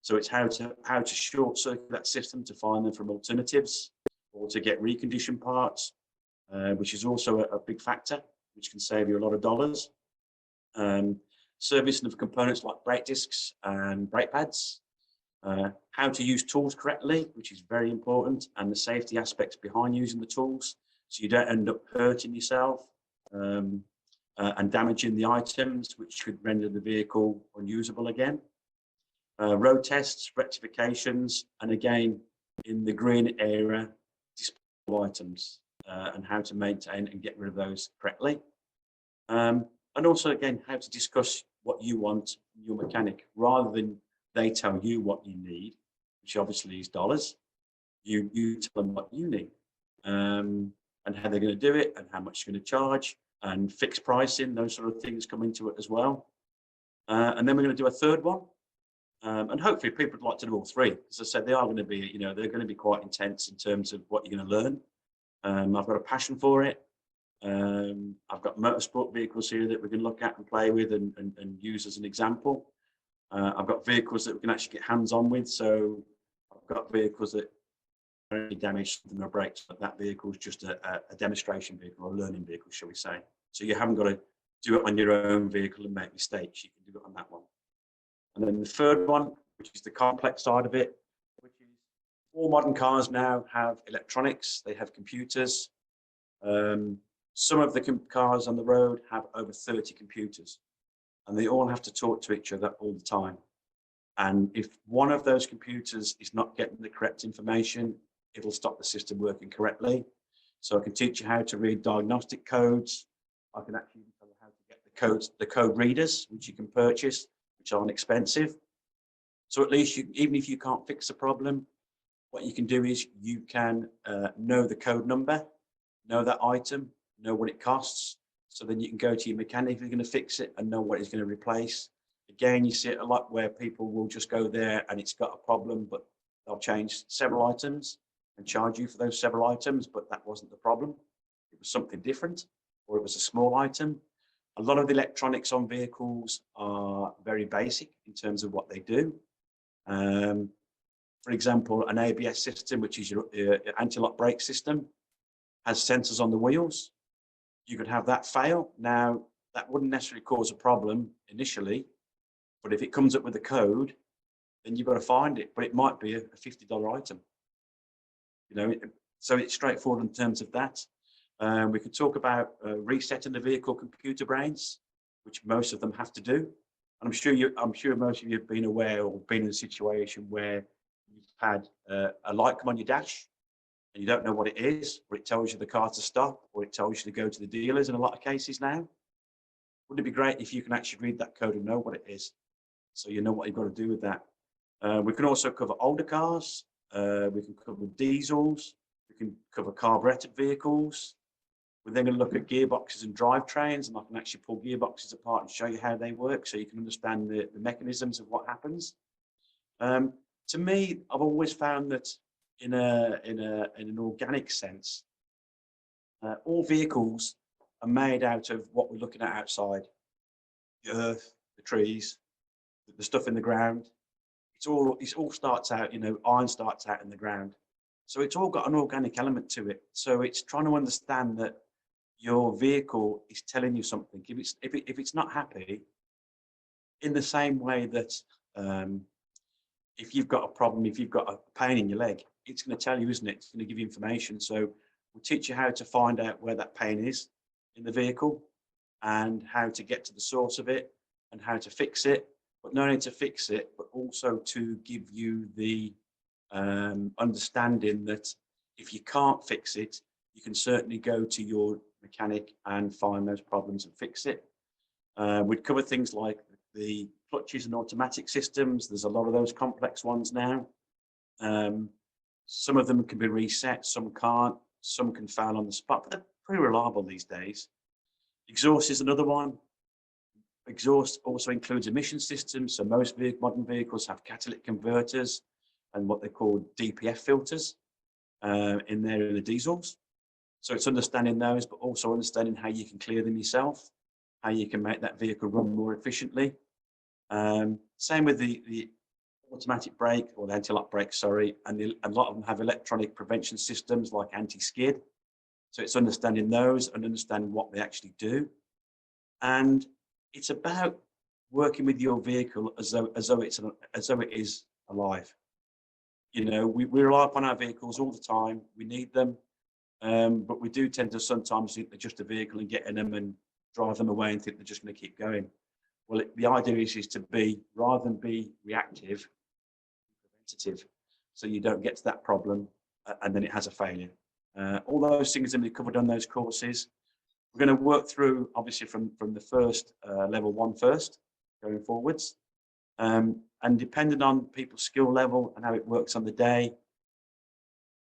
So it's how to short circuit that system to find them from alternatives, or to get reconditioned parts, which is also a big factor, which can save you a lot of dollars. Servicing of components like brake discs and brake pads. How to use tools correctly, which is very important, and the safety aspects behind using the tools, so you don't end up hurting yourself and damaging the items, which could render the vehicle unusable again. Road tests, rectifications, and again, in the green area, disposable items, and how to maintain and get rid of those correctly. And also, again, how to discuss what you want from your mechanic, rather than they tell you what you need, which obviously is dollars. You tell them what you need, and how they're going to do it, and how much you're going to charge, and fixed pricing. Those sort of things come into it as well. And then we're going to do a third one. And hopefully people would like to do all three. As I said, they are going to be, you know, they're going to be quite intense in terms of what you're going to learn. I've got a passion for it. I've got motorsport vehicles here that we can look at and play with and use as an example. I've got vehicles that we can actually get hands on with. So I've got vehicles that are only damaged from the brakes, but that vehicle is just a demonstration vehicle, or a learning vehicle, shall we say. So you haven't got to do it on your own vehicle and make mistakes. You can do it on that one. And then the third one, which is the complex side of it, which is all modern cars now have electronics, they have computers. Some of the cars on the road have over 30 computers, and they all have to talk to each other all the time. And if one of those computers is not getting the correct information, it'll stop the system working correctly. So I can teach you how to read diagnostic codes. I can actually tell you how to get the code readers, which you can purchase, which aren't expensive. So at least even if you can't fix a problem, what you can do is you can know the code number, know that item, know what it costs. So then you can go to your mechanic if you're going to fix it and know what he's going to replace. Again, you see it a lot where people will just go there and it's got a problem, but they'll change several items and charge you for those several items, but that wasn't the problem. It was something different, or it was a small item. A lot of the electronics on vehicles are very basic in terms of what they do. For example, an ABS system, which is your anti-lock brake system, has sensors on the wheels. You could have that fail. Now, that wouldn't necessarily cause a problem initially, but if it comes up with a code, then you've got to find it, but it might be a $50 item. You know, so it's straightforward in terms of that. We could talk about resetting the vehicle computer brains, which most of them have to do. And I'm sure most of you have been aware or been in a situation where you've had a light come on your dash and you don't know what it is, or it tells you the car to stop, or it tells you to go to the dealers in a lot of cases now. Wouldn't it be great if you can actually read that code and know what it is, so you know what you've got to do with that? We can also cover older cars. We can cover diesels. We can cover carburetted vehicles. We're then going to look at gearboxes and drivetrains, and I can actually pull gearboxes apart and show you how they work, so you can understand the mechanisms of what happens. To me, I've always found that in an organic sense, all vehicles are made out of what we're looking at outside: the earth, the trees, the stuff in the ground. It all starts out, you know, iron starts out in the ground, so it's all got an organic element to it. So it's trying to understand that your vehicle is telling you something. If it's not happy, in the same way that if you've got a problem, if you've got a pain in your leg, it's going to tell you, isn't it? It's going to give you information. So we'll teach you how to find out where that pain is in the vehicle, and how to get to the source of it, and how to fix it. But not only to fix it, but also to give you the understanding that if you can't fix it, you can certainly go to your mechanic and find those problems and fix it. We'd cover things like the clutches and automatic systems. There's a lot of those complex ones now. Some of them can be reset, some can't, some can fail on the spot, but they're pretty reliable these days. Exhaust is another one. Exhaust also includes emission systems. So most modern vehicles have catalytic converters and what they call DPF filters in there in the diesels. So it's understanding those, but also understanding how you can clear them yourself, how you can make that vehicle run more efficiently. Same with the automatic brake, or the anti-lock brake, sorry, and a lot of them have electronic prevention systems like anti-skid. So it's understanding those and understanding what they actually do. And it's about working with your vehicle as though it is alive. You know, we rely upon our vehicles all the time. We need them, but we do tend to sometimes think they're just a vehicle and get in them and drive them away and think they're just going to keep going. Well, the idea is to be, rather than be reactive, preventative. so you don't get to that problem and then it has a failure. All those things that we covered on those courses. We're going to work through, obviously, from the first level 1 first, going forwards. And depending on people's skill level and how it works on the day,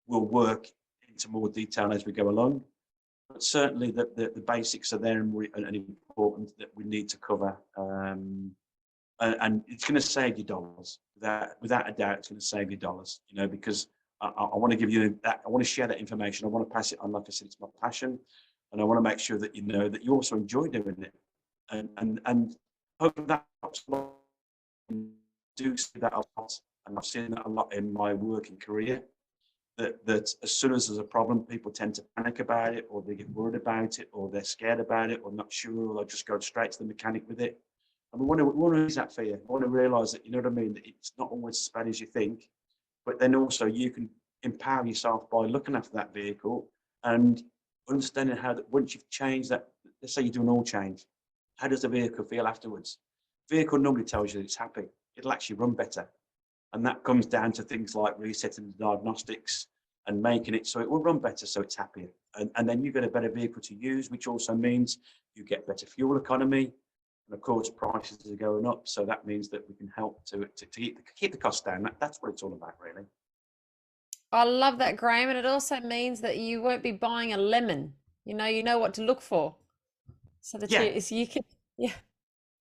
we'll work into more detail as we go along. But certainly the basics are there and important that we need to cover. And it's going to save you dollars. Without a doubt, it's going to save you dollars, you know, because I want to give you that, I want to share that information. I want to pass it on. Like I said, it's my passion. And I want to make sure that you know that you also enjoy doing it. And hopefully that helps a lot. I do see that a lot. And I've seen that a lot in my working career. That as soon as there's a problem, people tend to panic about it, or they get worried about it, or they're scared about it, or not sure, or they'll just go straight to the mechanic with it. And we want to use that fear. I want to realise that, you know what I mean, that it's not always as bad as you think, but then also you can empower yourself by looking after that vehicle and understanding how that once you've changed that, let's say you do an oil change, how does the vehicle feel afterwards? Vehicle normally tells you that it's happy. It'll actually run better. And that comes down to things like resetting the diagnostics and making it so it will run better, so it's happier. And then you get a better vehicle to use, which also means you get better fuel economy. And of course, prices are going up. So that means that we can help to keep the costs down. That's what it's all about, really. I love that, Graham. And it also means that you won't be buying a lemon. You know what to look for. So that you can, yeah.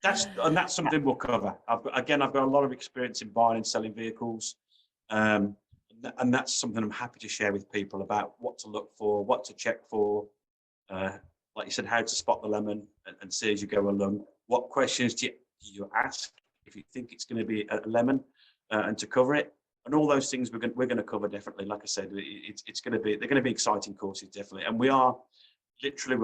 That's something we'll cover. I've got a lot of experience in buying and selling vehicles. And that's something I'm happy to share with people about what to look for, what to check for. Like you said, how to spot the lemon and see as you go along. What questions do you ask if you think it's going to be a lemon, and to cover it. And all those things we're going to cover definitely. Like I said, they're going to be exciting courses, definitely. And we are literally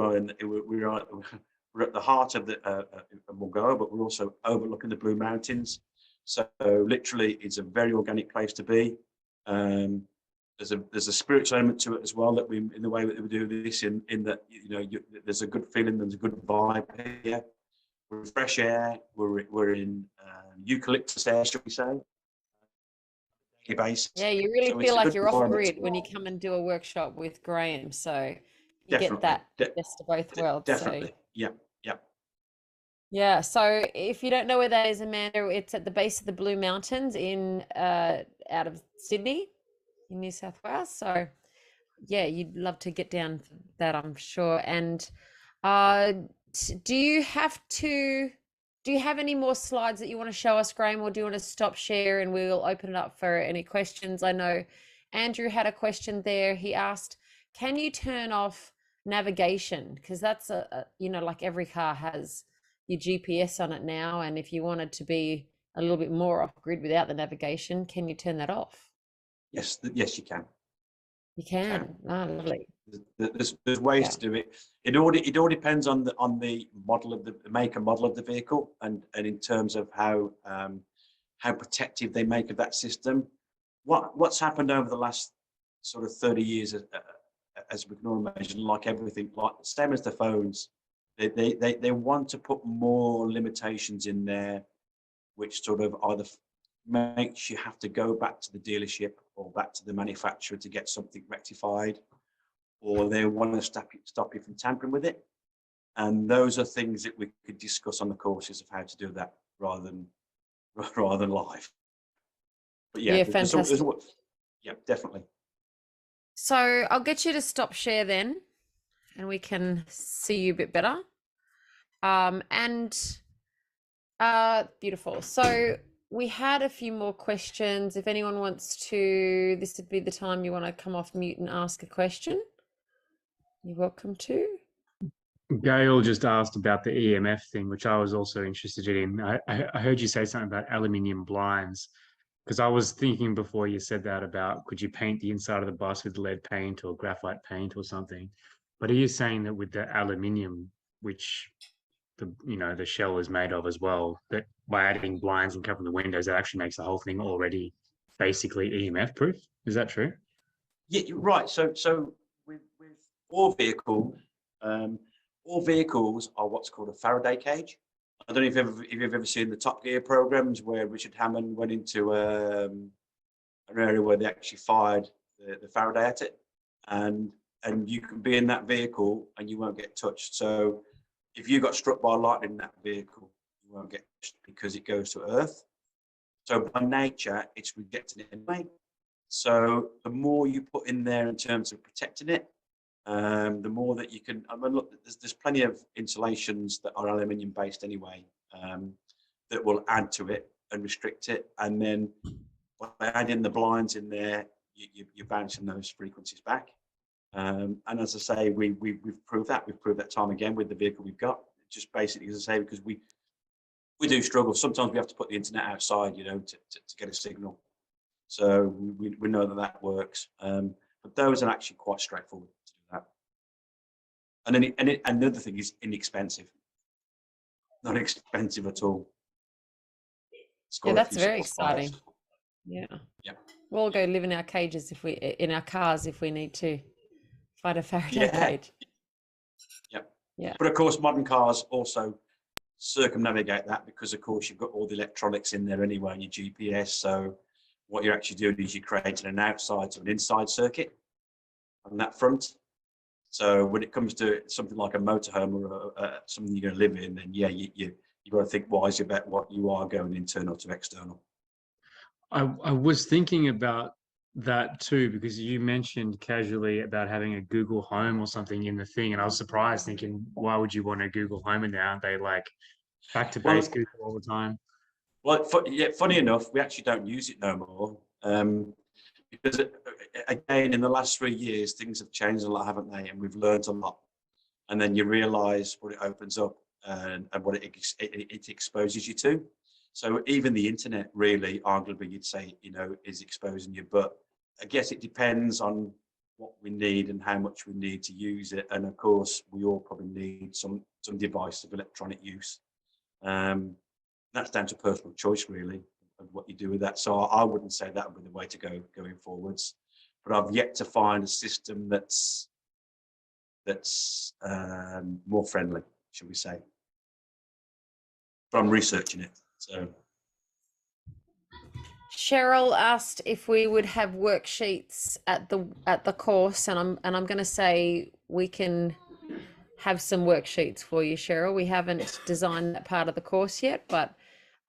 we're at the heart of the Mulgoa, but we're also overlooking the Blue Mountains. So literally, it's a very organic place to be. There's a spiritual element to it as well, that in the way that we do this, in that, you know, there's a good feeling, there's a good vibe here. We're in fresh air. We're in eucalyptus air, shall we say? Basis. Yeah, you really feel like you're off grid when you come and do a workshop with Graham. So you get that best of both worlds. Definitely. So. Yeah. Yeah, so if you don't know where that is, Amanda, it's at the base of the Blue Mountains out of Sydney in New South Wales. So yeah, you'd love to get down that, I'm sure. And do you have any more slides that you want to show us, Graham, or do you want to stop share and we'll open it up for any questions? I know Andrew had a question there. He asked, can you turn off navigation? Because that's like every car has your GPS on it now, and if you wanted to be a little bit more off grid without the navigation, can you turn that off? Yes, you can. You can. Oh, lovely. There's ways to do it. It all depends on the model of the make and model of the vehicle, and in terms of how protective they make of that system. What's happened over the last sort of 30 years, as we can all imagine, like everything, like same as the phones, they want to put more limitations in there, which sort of either makes you have to go back to the dealership or back to the manufacturer to get something rectified, or they want to stop you from tampering with it. And those are things that we could discuss on the courses of how to do that rather than live. But yeah, fantastic. Yeah, definitely. So I'll get you to stop share then, and we can see you a bit better. Beautiful. So we had a few more questions. If anyone wants to, this would be the time you want to come off mute and ask a question. You're welcome to. Gail just asked about the EMF thing, which I was also interested in. I heard you say something about aluminium blinds, because I was thinking before you said that about, could you paint the inside of the bus with lead paint or graphite paint or something? But are you saying that with the aluminium, which the shell is made of as well, that by adding blinds and covering the windows, that actually makes the whole thing already basically EMF proof? Is that true? Yeah, you're right. So with all vehicles are what's called a Faraday cage. I don't know if you've ever seen the Top Gear programs where Richard Hammond went into an area where they actually fired the Faraday at it, and you can be in that vehicle and you won't get touched. So if you got struck by lightning in that vehicle, you won't get touched because it goes to Earth. So by nature, it's rejecting it anyway. So the more you put in there in terms of protecting it, the more that you can. I mean, look, there's plenty of insulations that are aluminium based anyway, that will add to it and restrict it. And then by adding the blinds in there, you're bouncing those frequencies back. And as I say, we've proved that. We've proved that time again with the vehicle we've got. Just basically, as I say, because we do struggle. Sometimes we have to put the internet outside, you know, to get a signal. So we know that works. But those are actually quite straightforward to do that. And then another thing is inexpensive. Not expensive at all. Yeah, that's very exciting. Files. Yeah. Yeah. We'll go live in our cages in our cars if we need to find a Faraday cage. Yep. Yeah. But of course, modern cars also circumnavigate that because, of course, you've got all the electronics in there anyway, and your GPS. So what you're actually doing is you're creating an outside to an inside circuit on that front. So when it comes to something like a motorhome or something you're going to live in, then yeah, you've got to think wisely about what you are going internal to external. I was thinking about that too, because you mentioned casually about having a Google Home or something in the thing, and I was surprised, thinking, why would you want a Google Home in there? Aren't they like back to base Google all the time? Well, funny enough, we actually don't use it no more, because again, in the last 3 years, things have changed a lot, haven't they? And we've learned a lot. And then you realise what it opens up and what it exposes you to. So even the internet, really, arguably, you'd say, you know, is exposing you. But I guess it depends on what we need and how much we need to use it. And of course, we all probably need some device of electronic use. That's down to personal choice, really, of what you do with that. So I wouldn't say that would be the way to go going forwards. But I've yet to find a system that's more friendly, shall we say. But I'm researching it. So Cheryl asked if we would have worksheets at the course, and I'm going to say we can have some worksheets for you, Cheryl. We haven't designed that part of the course yet, but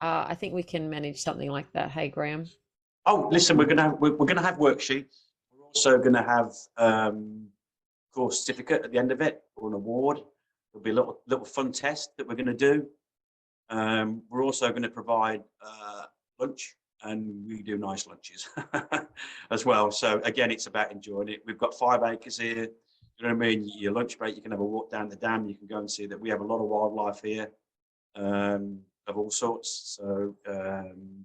I think we can manage something like that. Hey, Graham. Oh, listen, we're gonna have worksheets. We're also gonna have course certificate at the end of it, or an award. There'll be a little fun test that we're going to do. We're also going to provide lunch, and we do nice lunches as well. So again, it's about enjoying it. We've got 5 acres here. You know what I mean? Your lunch break, you can have a walk down the dam. You can go and see that we have a lot of wildlife here, of all sorts. So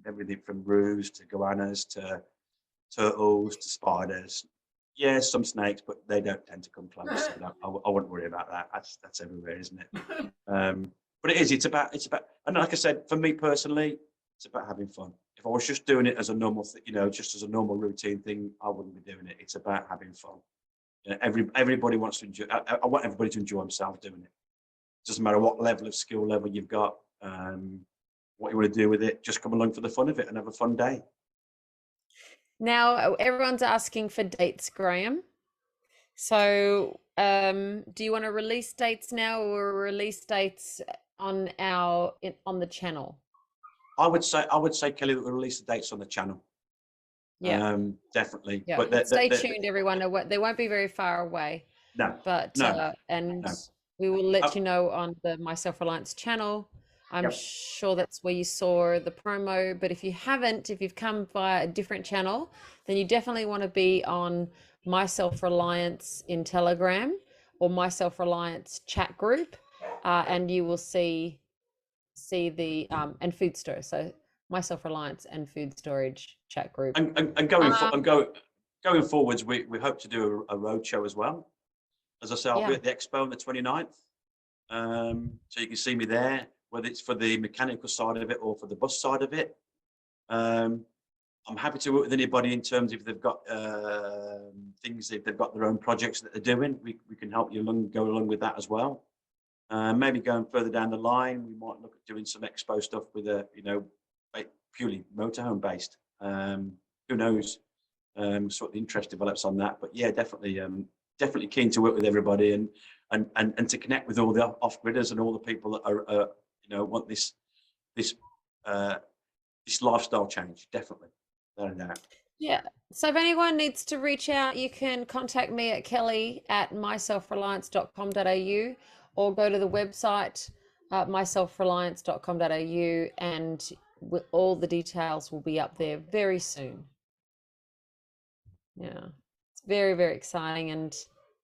everything from roos to goannas to turtles to spiders. Yeah, some snakes, but they don't tend to come close. So I wouldn't worry about that. That's everywhere, isn't it? But it is. It's about. And like I said, for me personally, it's about having fun. If I was just doing it as a normal, just as a normal routine thing, I wouldn't be doing it. It's about having fun. You know, everybody wants to enjoy. I want everybody to enjoy themselves doing it. Doesn't matter what level of skill level you've got, what you want to do with it. Just come along for the fun of it and have a fun day. Now, everyone's asking for dates, Graham. So do you want to release dates now, or release dates on the channel? I would say, Kelly, that we'll release the dates on the channel. Yeah, definitely. Yeah, But stay tuned, everyone. They won't be very far away. No, but no, and no. we will let you know on the My Self Reliance channel. I'm Yep. sure that's where you saw the promo, but if you haven't, if you've come via a different channel, then you definitely want to be on My Self Reliance in Telegram or My Self Reliance chat group, and you will see the and Food Store. So My Self Reliance and Food Storage chat group. And going forwards, we hope to do a roadshow as well. As I say, I'll be at the expo on the 29th, so you can see me there, whether it's for the mechanical side of it or for the bus side of it. I'm happy to work with anybody in terms of if they've got things, if they've got their own projects that they're doing, we can help you go along with that as well. Maybe going further down the line, we might look at doing some expo stuff with purely motorhome based, who knows? Sort of interest develops on that. But yeah, definitely, definitely keen to work with everybody and to connect with all the off-gridders and all the people that are want this lifestyle change. Definitely, no doubt. Yeah. So if anyone needs to reach out, you can contact me at kelly@myselfreliance.com.au or go to the website myselfreliance.com.au, and all the details will be up there very soon. Yeah, it's very, very exciting, and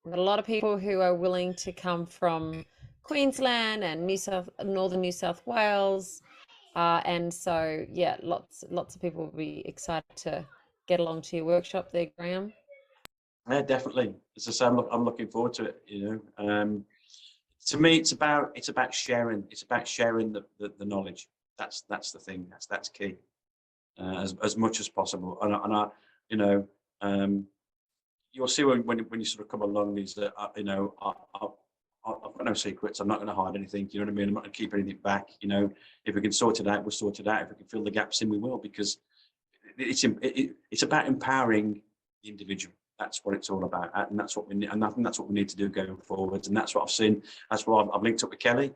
we've got a lot of people who are willing to come from Queensland and northern New South Wales, and so yeah, lots of people will be excited to get along to your workshop there, Graham. Yeah, definitely. As I say, I'm looking forward to it. To me, it's about sharing. It's about sharing the knowledge. That's the thing. That's key. As much as possible. And I you'll see when you sort of come along is that I've got no secrets. I'm not going to hide anything. You know what I mean? I'm not going to keep anything back. If we can sort it out, we'll sort it out. If we can fill the gaps in, we will, because it's about empowering the individual. That's what it's all about, and that's what we need. And I think that's what we need to do going forwards. And that's what I've seen. That's why I've linked up with Kelly.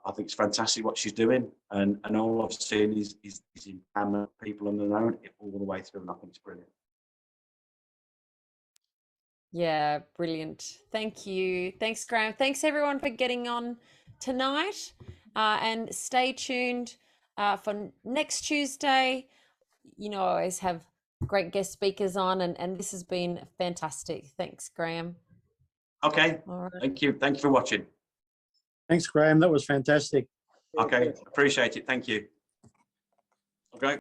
I think it's fantastic what she's doing, and all I've seen is empowerment people on their own all the way through, and I think it's brilliant. Yeah, brilliant. Thank you. Thanks, Graham. Thanks everyone for getting on tonight, and stay tuned for next Tuesday. I always have great guest speakers on, and this has been fantastic. Thanks, Graham. Okay. All right. Thank you. Thank you for watching. Thanks, Graham. That was fantastic. Okay. Appreciate it. Thank you.